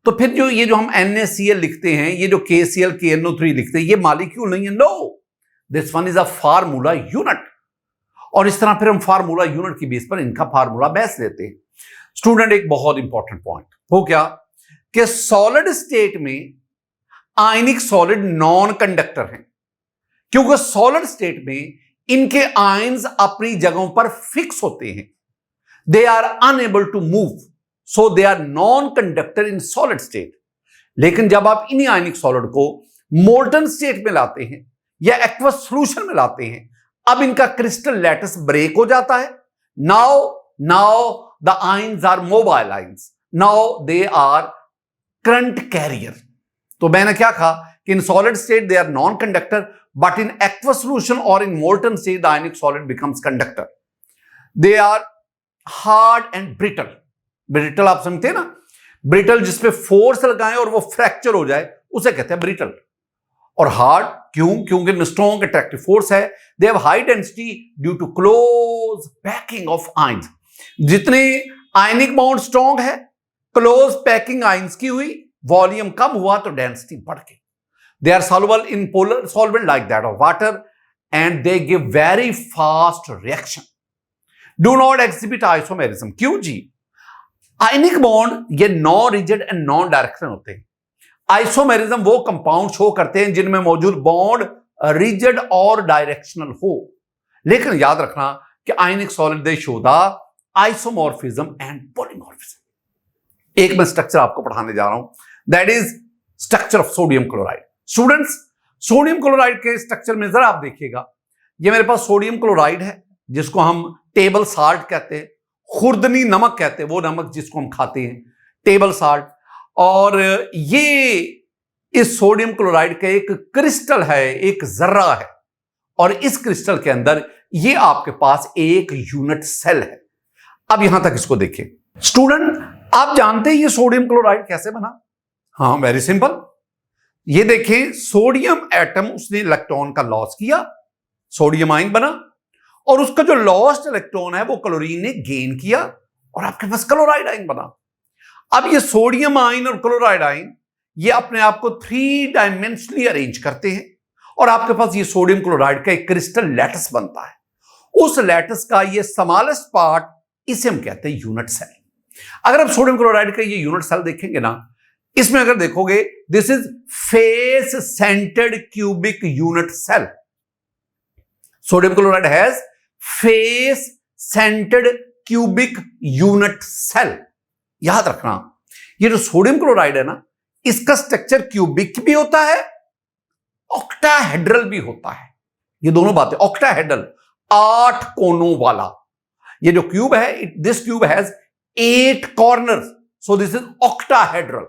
तो फिर जो ये जो हम NaCl लिखते हैं, ये जो KCl, KNO3 लिखते हैं, ये मॉलिक्यूल नहीं है। No, this one is a formula unit. और इस तरह फिर हम फार्मूला यूनिट की बेस पर इनका फार्मूला बेस लेते हैं। स्टूडेंट, एक बहुत इंपॉर्टेंट पॉइंट हो क्या कि सॉलिड स्टेट में आयनिक सॉलिड नॉन कंडक्टर हैं, क्योंकि सॉलिड स्टेट में इनके आयंस अपनी जगहों पर फिक्स होते हैं, they are unable to move, so they are non conductor in solid state. लेकिन जब आप इन्हीं आयनिक सॉलिड को मोल्टन स्टेट में लाते हैं या एक्वस सॉल्यूशन में लाते हैं, अब इनका क्रिस्टल लैटिस ब्रेक हो जाता है। Now the ions are mobile ions, now they are current carrier. तो मैंने क्या कहा कि in solid state they are non conductor, but in aqueous solution और in molten state the ionic solid becomes conductor. They are hard and brittle. Brittle आप समझते हैं ना, ब्रिटल जिसपे फोर्स लगाएं और वो फ्रैक्चर हो जाए, उसे कहते हैं ब्रिटल। और हार्ड क्यों? क्योंकि इनमें स्ट्रॉन्ग अट्रैक्टिव फोर्स है। They have high density due to close packing of ions. जितने आयनिक बॉन्ड स्ट्रॉन्ग है, क्लोज पैकिंग आयंस की हुई, वॉल्यूम कम हुआ तो डेंसिटी बढ़ गई। They are soluble in polar solvent like that of water, and they give very fast reaction. Do not exhibit isomerism. क्यों जी? आयनिक बॉन्ड ये non rigid and non directional होते हैं। आइसोमेरिज्म वो कंपाउंड शो करते हैं जिनमें मौजूद बॉन्ड रिजिड और डायरेक्शनल हो। लेकिन याद रखना कि आयनिक solid they show the isomorphism and polymorphism. एक मैं स्ट्रक्चर आपको पढ़ाने जा रहा हूं, that is structure of sodium chloride. Students, sodium chloride के स्ट्रक्चर में जरा आप देखिएगा, ये मेरे पास सोडियम क्लोराइड है जिसको हम टेबल साल्ट कहते हैं, खुर्दनी नमक कहते हैं, वो नमक जिसको हम खाते हैं, टेबल साल्ट। और ये इस सोडियम क्लोराइड का एक क्रिस्टल है, एक जर्रा है, और इस क्रिस्टल के अंदर ये आपके पास एक यूनिट सेल है। अब यहां तक इसको देखिए। स्टूडेंट, आप जानते हैं ये सोडियम क्लोराइड कैसे बना? हाँ, वेरी सिंपल। ये देखें, सोडियम एटम उसने इलेक्ट्रॉन का लॉस किया, सोडियम आयन बना, और उसका जो लॉस्ट इलेक्ट्रॉन है वो क्लोरीन ने गेन किया, और आपके पास क्लोराइड आयन बना। अब ये सोडियम आयन और क्लोराइड आयन ये अपने आप को 3 डायमेंशनली अरेंज करते हैं और आपके पास ये सोडियम क्लोराइड का एक क्रिस्टल लैटिस बनता है। उस लैटिस का ये स्मॉलेस्ट पार्ट, इसे हम कहते हैं यूनिट सेल। अगर आप सोडियम क्लोराइड का ये यूनिट सेल देखेंगे ना, इसमें अगर देखोगे, this is face centred cubic unit cell. Sodium chloride has face centred cubic unit cell. याद रखना, ये जो सोडियम क्लोराइड है ना, इसका स्ट्रक्चर क्यूबिक भी होता है, ऑक्टाहेड्रल भी होता है। ये दोनों बातें, ऑक्टाहेड्रल 8 कोनों वाला। ये जो क्यूब है, this cube has 8 corners, so this is octahedral.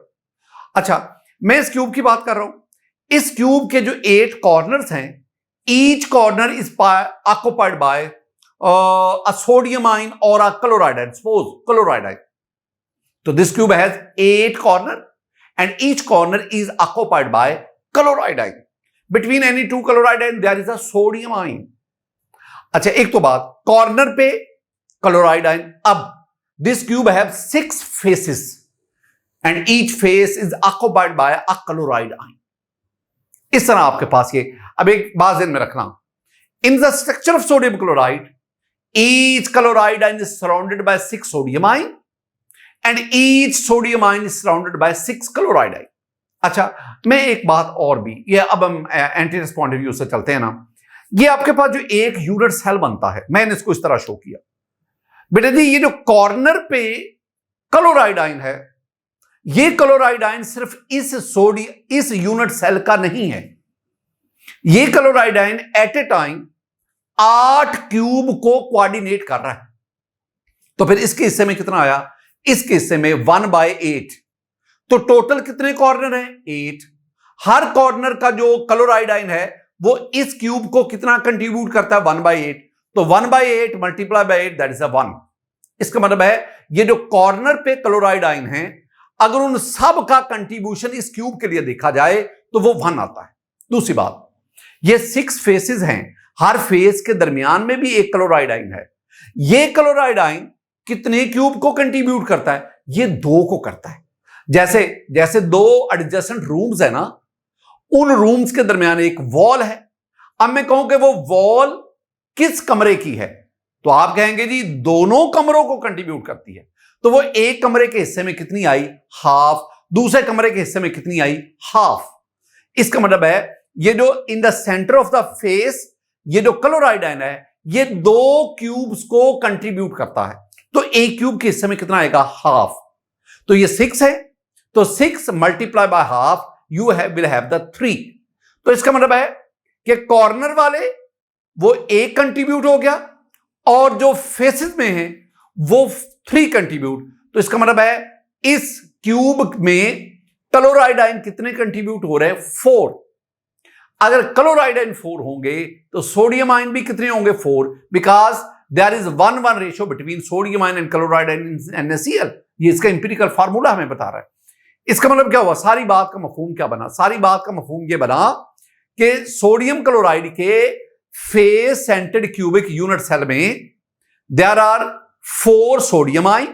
अच्छा, मैं इस क्यूब की बात कर रहा हूं। इस क्यूब के जो 8 कॉर्नर्स हैं, each corner is occupied by a sodium ion और a chloride ion, suppose chloride ion. तो this cube has 8 corner and each corner is occupied by chloride ion. Between any two chloride ion there is a sodium ion. अच्छा, एक तो बात, corner पे chloride ion. अब this cube have 6 faces and each face is occupied by a chloride ion. इस तरह आपके पास ये, अब एक बात ध्यान में रखना, in the structure of sodium chloride each chloride ion is surrounded by 6 sodium ion and each sodium ion is surrounded by 6 chloride ion. अच्छा, मैं एक बात और भी, ये अब हम एंटीरेस पॉइंट ऑफ व्यू से चलते हैं ना। ये आपके पास जो एक यूनिट सेल बनता है, मैंने इसको इस तरह शो किया बेटा जी। ये जो कॉर्नर पे क्लोराइड आयन है, ये क्लोराइड आयन सिर्फ इस यूनिट सेल का नहीं है। ये chloride ion at a time 8 cube को कोऑर्डिनेट कर रहा है। तो फिर इसके हिस्से में कितना आया? इसके हिस्से में 1/8। तो टोटल कितने कॉर्नर हैं? 8। हर कॉर्नर का जो क्लोराइड आयन है वो इस क्यूब को कितना कंट्रीब्यूट करता है? 1/8। तो 1/8 मल्टीप्लाई बाय 8 दैट इज 1। इसका मतलब है ये जो कॉर्नर पे क्लोराइड आयन है, अगर उन सब का कंट्रीब्यूशन इस क्यूब के लिए देखा जाए तो वो 1 आता है। दूसरी बात, ये 6 फेसेस हैं, हर फेस के दरमियान में भी एक क्लोराइड आयन है। ये क्लोराइड आयन कितने क्यूब को कंट्रीब्यूट करता है? ये 2 को करता है। जैसे 2 एडजेसेंट रूम्स है ना, उन रूम्स के दरमियान एक वॉल है। अब मैं कहूं कि वो वॉल किस कमरे की है, तो आप कहेंगे जी दोनों कमरों को कंट्रीब्यूट करती है। तो वो एक कमरे के हिस्से में कितनी आई? हाफ। दूसरे कमरे के हिस्से में कितनी आई? हाफ। इसका मतलब है ये जो in the centre of the face ये जो क्लोराइड आयन है, ये 2 क्यूब्स को कंट्रीब्यूट करता है। तो एक क्यूब के हिस्से में कितना आएगा? हाफ। तो ये 6 है, तो 6 multiply by half you will have the 3। तो इसका मतलब है कि कॉर्नर वाले वो 1 कंट्रीब्यूट हो गया और जो फेसेस में है वो 3 कंट्रीब्यूट। तो इसका मतलब है इस क्यूब में क्लोराइड आयन कितने कंट्रीब्यूट हो रहे हैं? 4। अगर क्लोराइड आयन 4 होंगे तो सोडियम आयन भी कितने होंगे? 4, because there is 1:1 ratio between sodium ion and chloride ion in NaCl। ये इसका इंपिरिकल फार्मूला हमें बता रहा है। इसका मतलब क्या हुआ? सारी बात का मफहूम क्या बना? सारी बात का मफहूम ये बना कि सोडियम क्लोराइड के face centred cubic unit cell में there are 4 sodium ion,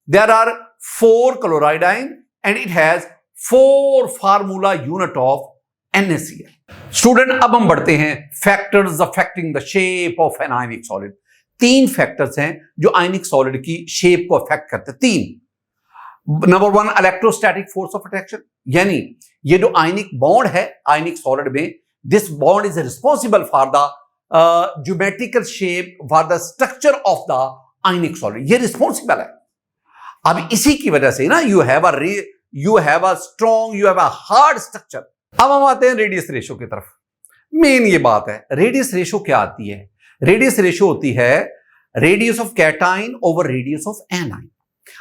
there are 4 chloride ion and it has 4 formula unit of NaCl। Student, अब हम बढ़ते हैं factors affecting the shape of an ionic solid. 3 factors हैं जो ionic solid की shape को affect करते हैं। 3। Number 1, electrostatic force of attraction, यानी ये जो आयनिक बॉन्ड है आयनिक सॉलिड में, this bond is responsible for the geometrical shape, for the structure of the ionic solid. ये रिस्पॉन्सिबल है। अब इसी की वजह से ना you have a strong, you have a hard structure. अब हम आते हैं रेडियस रेशो की तरफ। मेन ये बात है, रेडियस रेशो क्या आती है? रेडियस रेशो होती है radius of cation over radius of anion.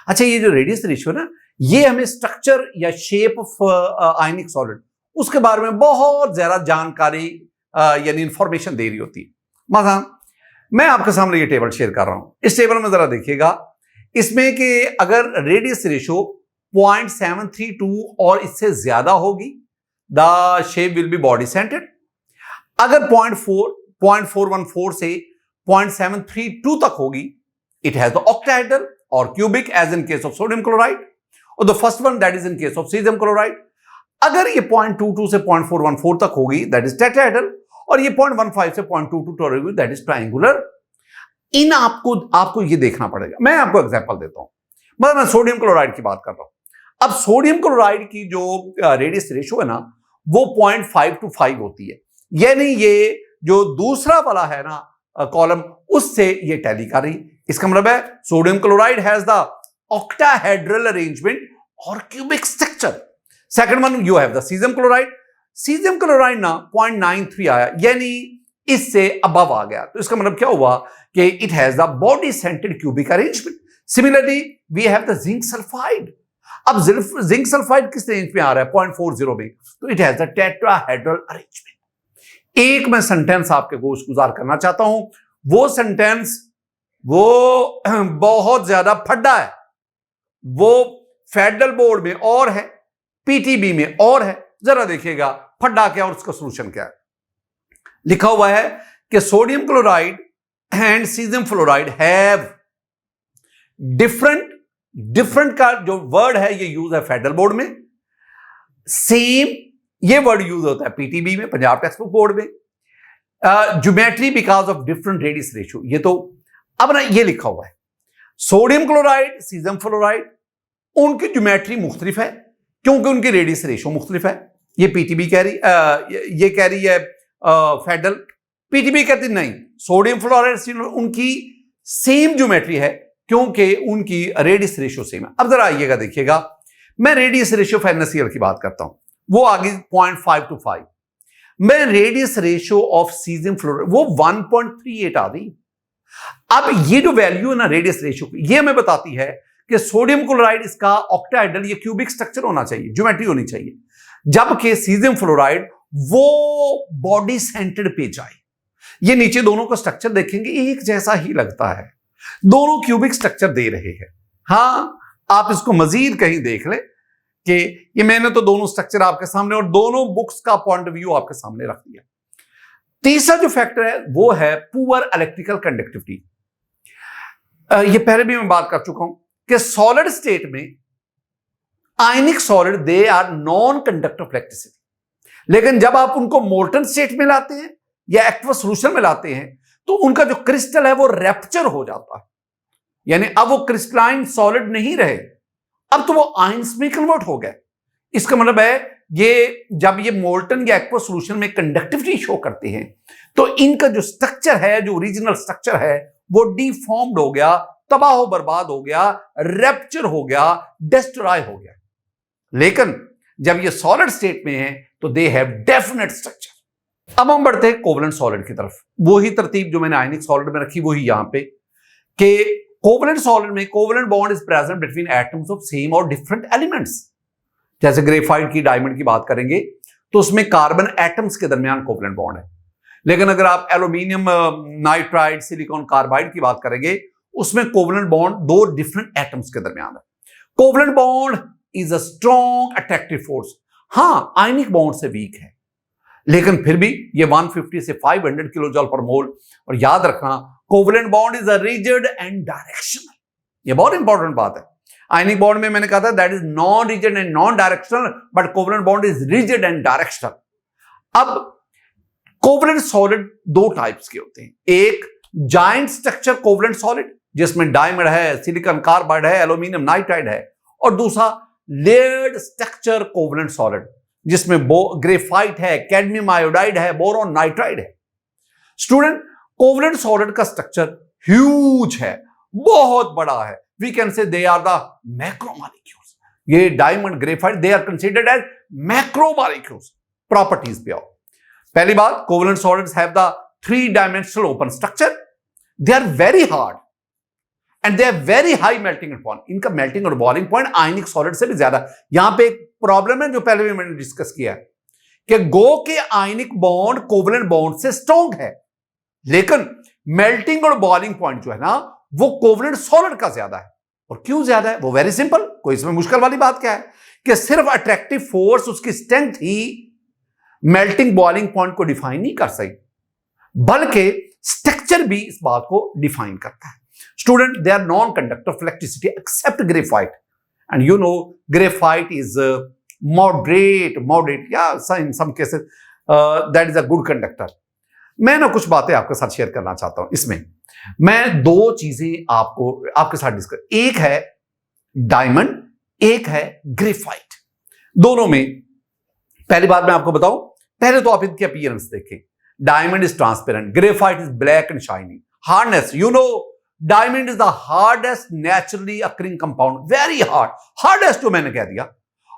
अच्छा, ये जो रेडियस रेशो ना, ये हमें स्ट्रक्चर या शेप ऑफ आयनिक सॉलिड उसके बारे में बहुत ज्यादा जानकारी यानी इंफॉर्मेशन दे रही होती है। मतलब मैं आपके सामने ये टेबल शेयर कर रहा हूं। इस टेबल में जरा देखिएगा, इसमें कि अगर रेडियस रेशो 0.732 और इससे ज्यादा होगी, the shape will be body centred. अगर 0.414 से 0.732 तक होगी, इट हैज द ऑक्टाहेड्रल और cubic as in case of sodium chloride. और the first one that is in case of caesium chloride. अगर ये 0.22 से 0.414 तक होगी दैट इज टेट्राहेड्रल, और ये 0.15 से 0.22 तक होगी दैट इज ट्रायंगुलर। इन आपको ये देखना पड़ेगा। मैं आपको एग्जांपल देता हूं, मतलब मैं सोडियम क्लोराइड की बात कर रहा हूं। अब सोडियम क्लोराइड की जो रेडियस रेशियो है ना वो 0.5 to 5 होती है, यानी ये जो दूसरा वाला है ना कॉलम उससे ये टैली कर रही। इसका मतलब है sodium chloride has the octahedral arrangement और cubic structure. Second one you have the caesium chloride. Caesium chloride ना 0.93 आया, यानी इससे अबव आ गया, तो इसका मतलब क्या हुआ कि it has the body centred cubic arrangement. Similarly we have the zinc sulphide. अब जिंक सल्फाइड किस रेंज में आ रहा है 0.40 में, तो it has the tetrahedral arrangement. एक मैं सेंटेंस आपके गोश गुजार करना चाहता हूं, वो सेंटेंस वो बहुत ज्यादा फड्डा है, वो फेडरल बोर्ड में और है, पीटीबी में और है। जरा देखिएगा फड्डा क्या और उसका सॉल्यूशन क्या है। लिखा हुआ है कि sodium chloride and caesium fluoride have different का जो वर्ड है ये यूज है फेडरल बोर्ड में, सेम ये वर्ड यूज होता है पीटीबी में, पंजाब टेक्स्ट बुक बोर्ड में। Geometry because of different radius ratio, ये तो अब ना ये लिखा हुआ है सोडियम क्लोराइड सीजियम फ्लोराइड उनकी ज्योमेट्री मुख्तलिफ है क्योंकि उनकी रेडियस रेशियो मुख्तलिफ है। ये पीटीबी कह रही ये कह रही है फेडरल, पीटीबी कहती नहीं सोडियम फ्लोराइड उनकी सेम ज्योमेट्री है क्योंकि उनकी रेडियस रेशियो सेम है। अब जरा आइएगा देखिएगा, मैं रेडियस रेशियो ऑफ NaCl की बात करता हूं, वो आगे 0.5 to 5। मैं radius ratio of caesium fluoride वो 1.38 आ गई। अब ये जो वैल्यू है ना रेडियस रेशियो की, ये हमें बताती है कि सोडियम क्लोराइड इसका ऑक्टाहेड्रल ये क्यूबिक स्ट्रक्चर होना चाहिए, ज्योमेट्री होनी चाहिए, जबकि सीजियम फ्लोराइड वो बॉडी सेंटर्ड पे जाए। ये नीचे दोनों का स्ट्रक्चर देखेंगे एक जैसा ही लगता है, दोनों क्यूबिक स्ट्रक्चर दे रहे हैं। हाँ, आप इसको मजीद कहीं देख लें कि ये मैंने तो दोनों स्ट्रक्चर आपके सामने और दोनों बुक्स का पॉइंट ऑफ व्यू आपके सामने रख दिया। तीसरा जो फैक्टर है वो है पुअर इलेक्ट्रिकल कंडक्टिविटी। ये पहले भी मैं बात कर चुका हूं कि सॉलिड स्टेट में ionic solid they are non conductor of electricity, लेकिन जब आप उनको मोल्टन स्टेट में लाते हैं या एक्वस सॉल्यूशन में लाते हैं तो उनका जो क्रिस्टल है वो रैप्चर हो जाता है, यानी अब वो क्रिस्टलाइन सॉलिड नहीं रहे, अब तो वो आयंस में कन्वर्ट हो गए। इसका मतलब है ये जब ये मोल्टन या एक्वस सॉल्यूशन में कंडक्टिविटी शो करते हैं तो इनका जो स्ट्रक्चर है, जो ओरिजिनल स्ट्रक्चर है वो डिफॉर्म्ड हो गया, तबाह बर्बाद हो गया, रैप्चर हो गया, डिस्ट्रॉय हो गया। लेकिन जब ये सॉलिड स्टेट में है तो दे हैव डेफिनेट स्ट्रक्चर। अब हम बढ़ते हैं कोवलेंट सॉलिड की तरफ। वही तरतीब जो मैंने आयनिक सॉलिड में रखी वही यहां पे कि कोवलेंट सॉलिड में covalent bond is present between atoms of same और डिफरेंट एलिमेंट्स। जैसे ग्रेफाइट की डायमंड की बात करेंगे तो उसमें कार्बन एटम्स के दरमियान कोवलेंट बॉन्ड है, लेकिन अगर आप एल्यूमिनियम नाइट्राइड सिलिकॉन कार्बाइड की बात करेंगे उसमें कोवलेंट बॉन्ड दो डिफरेंट एटम्स के दरमियान है। Covalent bond is a strong attractive force. हां, आयनिक बॉन्ड से वीक है लेकिन फिर भी ये 150 से 500 किलो जूल पर मोल। और याद रखना covalent bond is a rigid and directional, ये बहुत इंपॉर्टेंट बात है। आयनिक बॉन्ड में मैंने कहा था that is non rigid and non directional, but covalent bond is rigid and directional. अब कोवलेंट सॉलिड दो टाइप्स के होते हैं, एक जाइंट स्ट्रक्चर कोवलेंट सॉलिड जिसमें डायमंड है, सिलिकॉन कार्बाइड है, एल्यूमिनियम नाइट्राइड है, और दूसरा लेयर्ड स्ट्रक्चर कोवलेंट सॉलिड जिसमें ग्रेफाइट है, कैडमियम आयोडाइड है, बोरॉन नाइट्राइड है। स्टूडेंट, कोवलेंट सॉलिड का स्ट्रक्चर ह्यूज है, बहुत बड़ा है। We can say they are the macromolecules. ये diamond graphite they are considered as macromolecules. Properties पे आओ। पहली बात, covalent solids have the 3-dimensional open structure, they are very hard and they have very high melting point. इनका melting और boiling point ionic solid से भी ज्यादा। यहां पे एक प्रॉब्लम है जो पहले भी मैंने डिस्कस किया है कि गो के आयनिक बॉन्ड कोवलेंट बॉन्ड से स्ट्रॉन्ग है, लेकिन मेल्टिंग और बॉइलिंग पॉइंट जो है ना वो कोवलेंट सॉलिड का ज्यादा है। और क्यों ज्यादा है? वो वेरी सिंपल, कोई इसमें मुश्किल वाली बात क्या है कि सिर्फ अट्रैक्टिव फोर्स, उसकी स्ट्रेंथ ही मेल्टिंग बॉइलिंग पॉइंट को डिफाइन नहीं कर सकी, बल्कि स्ट्रक्चर भी इस बात को डिफाइन करता है। Student, they are non conductor of electricity except graphite and you know graphite is moderate, yeah, in some cases that is a good conductor. मैं ना कुछ बातें आपके साथ शेयर करना चाहता हूं। इसमें मैं दो चीजें आपके साथ डिस्कस, एक है डायमंड, एक है ग्रेफाइट। दोनों में पहली बात मैं आपको बताऊं, पहले तो आप इनकी अपीयरेंस देखें। Diamond is transparent, graphite is black and shiny. Hardness, you know diamond is the hardest naturally occurring compound, very hardest जो मैंने कह दिया।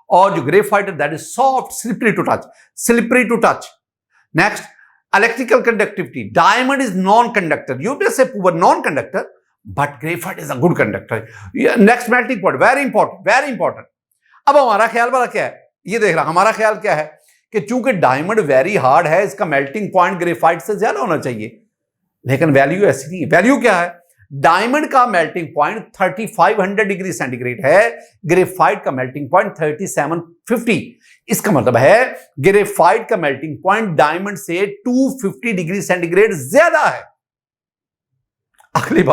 और जो ग्रेफाइट है that is soft, slippery to touch. Next, electrical conductivity, diamond is non-conductor, you may say poor non-conductor, but graphite is a good conductor. Next, melting point, very important. अब हमारा ख्याल वाला क्या है, ये देख रहा, हमारा ख्याल क्या है कि चूंकि डायमंड वेरी हार्ड है, इसका मेल्टिंग पॉइंट ग्रेफाइट से ज्यादा होना चाहिए, लेकिन वैल्यू ऐसी नहीं है। वैल्यू क्या है, डायमंड का मेल्टिंग पॉइंट 3500 डिग्री सेंटीग्रेड है, ग्रेफाइट का मेल्टिंग पॉइंट 3750। इसका मतलब है ग्रेफाइट का मेल्टिंग पॉइंट डायमंड से 250 डिग्री सेंटीग्रेड ज्यादा है। अगली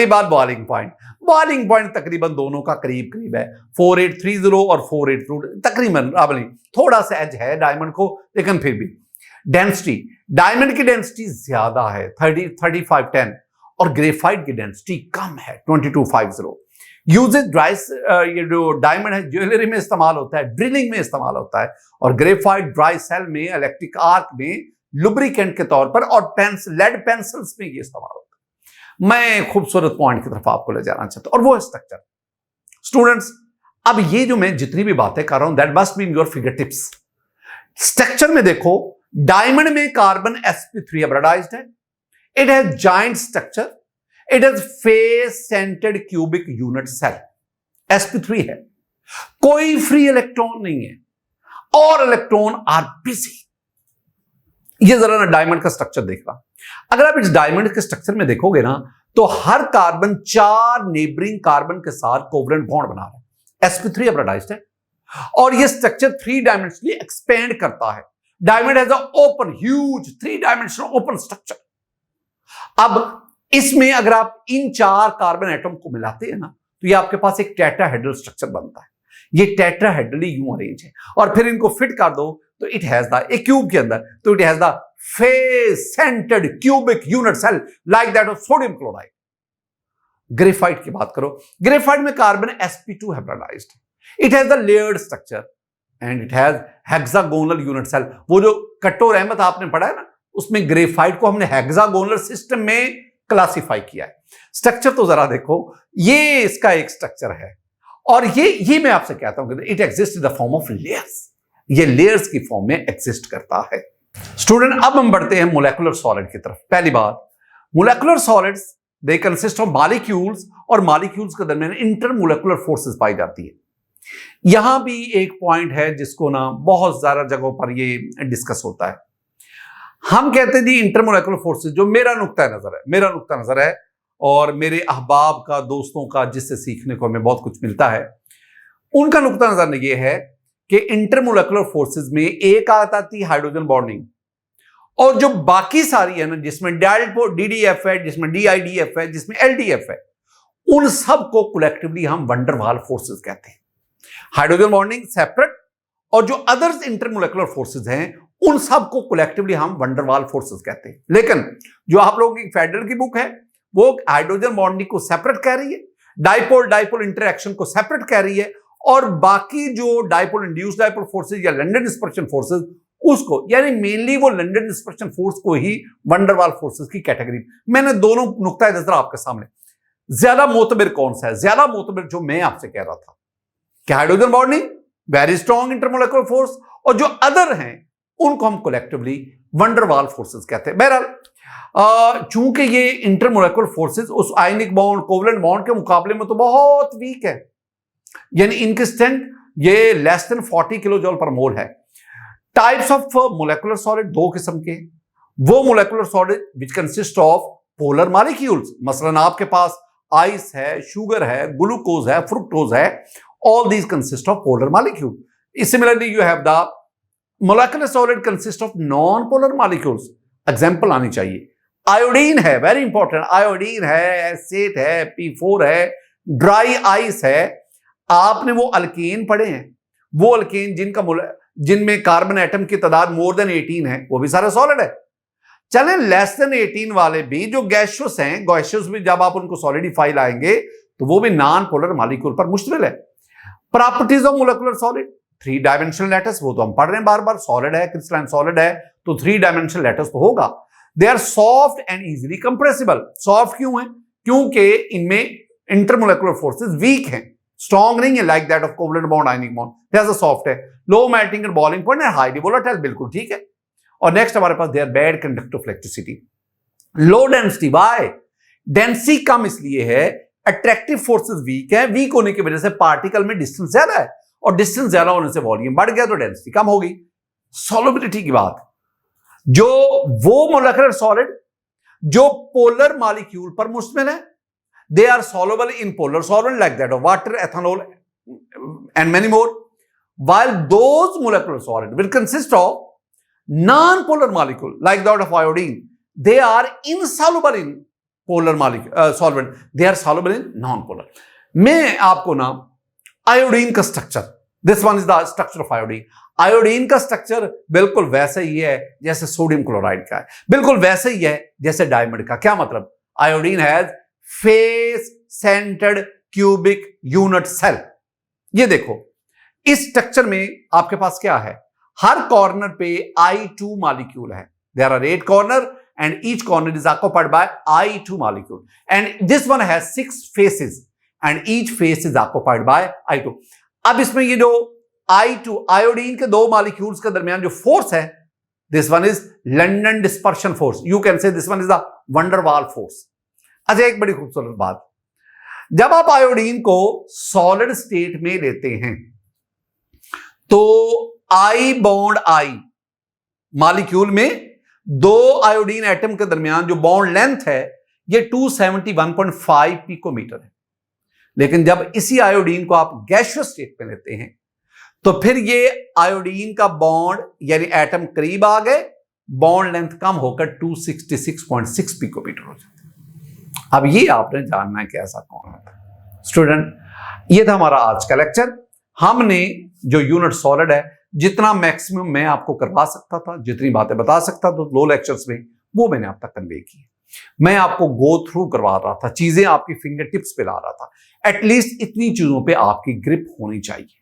बात बॉइलिंग पॉइंट तकरीबन दोनों का करीब है, 4830 और 4830 तकरीबन, थोड़ा सा एज है डायमंड को, लेकिन फिर भी। डेंसिटी, डायमंड की डेंसिटी ज्यादा है 3510 और ग्रेफाइट की डेंसिटी कम है 2250। यूजेज ड्राइस, ये जो डायमंड है ज्वेलरी में इस्तेमाल होता है, ड्रिलिंग में इस्तेमाल होता है, और ग्रेफाइट ड्राई सेल में, इलेक्ट्रिक आर्क में लुब्रिकेंट के तौर पर, और लेड पेंसिल्स में ये इस्तेमाल होता है। मैं खूबसूरत पॉइंट की तरफ आपको ले जाना चाहता हूं, और वो है स्ट्रक्चर। स्टूडेंट्स, अब ये जो मैं जितनी भी बातें कर रहा हूं that must be in your finger tips. Structure में देखो, डायमंड में कार्बन sp3 हाइब्रिडाइज्ड है, it has joint structure, it is face centred cubic unit cell, sp3 है, कोई फ्री इलेक्ट्रॉन नहीं है, और इलेक्ट्रॉन आर बिजी। ये जरा ना डायमंड का स्ट्रक्चर देखना। अगर आप इस डायमंड के स्ट्रक्चर में देखोगे ना, तो हर कार्बन 4 नेबरिंग कार्बन के साथ कोवलेंट बॉन्ड बना रहा है, sp3 हाइब्रिडाइज्ड है, और ये स्ट्रक्चर 3 डायमेंशनली एक्सपेंड करता है। Diamond has a open huge 3 dimensional open structure. अब इसमें अगर आप इन 4 कार्बन एटम को मिलाते हैं ना, तो ये आपके पास एक टेट्राहेड्रल स्ट्रक्चर बनता है। ये टेट्राहेड्रली यूं अरेंज है, और फिर इनको फिट कर दो तो इट हैज द, एक क्यूब के अंदर, तो it has the face centred cubic unit cell like that of sodium chloride. Graphite की बात करो, ग्रेफाइट में carbon sp2 hybridized, it has the layered structure and it has hexagonal unit cell. वो जो कट्टो रहमत आपने पढ़ा है ना, उसमें ग्रेफाइट को हमने हेक्सागोनल सिस्टम में क्लासिफाई किया है। स्ट्रक्चर तो जरा देखो, ये इसका एक स्ट्रक्चर है, और ये मैं आपसे कहता हूं कि it exist in the form of layers, ये लेयर्स की फॉर्म में एग्जिस्ट करता है। स्टूडेंट, अब हम बढ़ते हैं मोलेकुलर सॉलिड की तरफ। पहली बात, molecular solids they consist of molecules, और मॉलिक्यूल्स के दरमियान इंटरमोलेकुलर फोर्सेस पाई जाती है। यहां भी एक पॉइंट है जिसको ना बहुत ज्यादा जगहों पर ये डिस्कस होता है। हम कहते हैं जी इंटरमोलेकुलर फोर्सेस, जो मेरा नुक्ता नजर है और मेरे अहबाब का, दोस्तों का, जिससे सीखने को हमें बहुत कुछ मिलता है, उनका नुक्ता नजर ये है कि इंटरमोलेकुलर फोर्सेस में एक आती है हाइड्रोजन बॉन्डिंग, और जो बाकी सारी है ना, जिसमें DDF है, जिसमें DIDF है, जिसमें LDF है, उन सब को कलेक्टिवली हम वंडरवाल फोर्सेस कहते हैं। हाइड्रोजन बॉन्डिंग सेपरेट, और जो अदर्स इंटरमोलेकुलर फोर्सेस हैं उन सबको कलेक्टिवली हम वंडरवाल फोर्सेस कहते हैं। लेकिन जो आप लोगों की फेडरल की बुक है, वो हाइड्रोजन बॉन्डिंग को सेपरेट कह रही है, डाइपोल इंटरेक्शन को सेपरेट कह रही है, और बाकी जो डाइपोल इंड्यूस्ड डाइपोल फोर्सेस या लंडन डिस्पर्शन फोर्सेस, उसको, यानी मेनली वो लंडन डिस्पर्शन फोर्स को ही वंडरवाल फोर्सेस की कैटेगरी। मैंने दोनों नुक्ता नजर आपके सामने। ज्यादा मोतबर कौन सा है? ज्यादा मोतबर जो मैं आपसे कह रहा था कि hydrogen bonding very strong intermolecular force, और जो अदर हैं उनको हम कलेक्टिवली वंडरवाल फोर्सेस कहते हैं। बहरहाल चूंकि ये इंटरमोलेकुलर फोर्सेस उस आयनिक बॉन्ड, कोवलेंट बॉन्ड के मुकाबले में तो बहुत वीक है, यानी इनकी स्ट्रेंथ ये लेस देन 40 किलो जूल पर मोल है। टाइप्स ऑफ मोलेकुलर सॉलिड दो किस्म के, वो molecular solid which consist of polar molecules, मसलन आपके पास आइस है, शुगर है, ग्लूकोज है, फ्रुक्टोज है, all these consist of polar molecule. Similarly, you have the molecular solid consist of non-polar molecules. Example आनी चाहिए, आयोडीन है, वेरी इंपॉर्टेंट, आयोडीन है, एसेट है, P4 है, ड्राई आइस है, आपने वो अल्केन पढ़े हैं, वो अल्केन जिनमें कार्बन एटम की तादाद मोर देन 18 है, वो भी सारे सॉलिड है। चलें लेस देन 18 वाले भी जो गैशियस हैं, गैशियस भी जब आप उनको सॉलिडिफाई लाएंगे तो वो भी नॉन पोलर मॉलिक्यूल पर मुश्तमिल है। Properties of molecular solid, 3 dimensional lattice, वो तो हम पढ़ रहे हैं बार बार, सॉलिड है, क्रिस्टलाइन सॉलिड है तो 3 डायमेंशनल लैटिस तो होगा। They are soft and easily compressible. Soft क्यों है? क्योंकि इनमें इंटरमोलेकुलर फोर्सेस वीक हैं, स्ट्रॉन्ग नहीं है like that of covalent bond, ionic bond, जैसा सॉफ्ट है। Low melting and boiling point and highly volatile, बिल्कुल ठीक है। और नेक्स्ट हमारे पास they are bad conductor of electricity. Low density, by density कम इसलिए है, अट्रैक्टिव फोर्सेस वीक है, वीक होने की वजह से पार्टिकल में डिस्टेंस ज्यादा है और डिस्टेंस ज्यादा होने से वॉल्यूम बढ़ गया तो डेंसिटी कम होगी। सॉल्युबिलिटी की बात, जो वो मोलेकुलर सॉलिड जो पोलर मॉलिक्यूल पर मुश्तमिल है, they are soluble in polar solvent like that of water, ethanol and many more, while those molecular solid will consist of non-polar molecule like that of iodine, they are insoluble in polar molecule solvent, they are soluble in non-polar। मैं आपको ना iodine का structure, this one is the structure of iodine. Iodine का structure बिल्कुल वैसे ही है जैसे sodium chloride का है, बिल्कुल वैसे ही है जैसे डायमंड का। क्या मतलब? Iodine has face centred cubic unit cell. ये देखो इस स्ट्रक्चर में आपके पास क्या है, हर कॉर्नर पे I2 मॉलिक्यूल है। There are 8 corner and each corner is occupied by I2 molecule and this one has 6 faces and each face is occupied by I2। अब इसमें ये जो I2 आयोडीन के 2 मॉलिक्यूल्स के दरमियान जो फोर्स है, this one is London dispersion force, you can say this one is the van der Waals force. अच्छा, एक बड़ी खूबसूरत बात, जब आप आयोडीन को सॉलिड स्टेट में लेते हैं तो I बॉन्ड I मॉलिक्यूल में 2 आयोडीन एटम के दरमियान जो बॉन्ड लेंथ है ये 271.5 पिकोमीटर है। लेकिन जब इसी आयोडीन को आप गैसियस स्टेट में लेते हैं तो फिर ये आयोडीन का बॉन्ड यानी एटम करीब आ गए, बॉन्ड लेंथ कम होकर 266.6 पिकोमीटर हो जाती है। अब ये आपने जानना है कि ऐसा कौन है। स्टूडेंट, ये था हमारा आज का लेक्चर। हमने जो यूनिट सॉलिड है, जितना मैक्सिमम मैं आपको करवा सकता था, जितनी बातें बता सकता था लो लेक्चर्स में, वो मैंने आप तक कन्वे की। मैं आपको गो थ्रू करवा रहा था, चीजें आपकी फिंगर टिप्स पे ला रहा था। एटलीस्ट इतनी चीजों पे आपकी ग्रिप होनी चाहिए।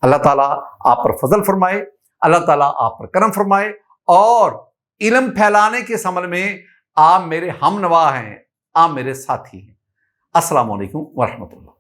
अल्लाह ताला आप पर फजल फरमाए, अल्लाह ताला आप पर करम फरमाए और इल्म फैलाने के समल में आप मेरे हमनवा हैं, आप मेरे साथी हैं। अस्सलाम वालेकुम व रहमतुल्लाह।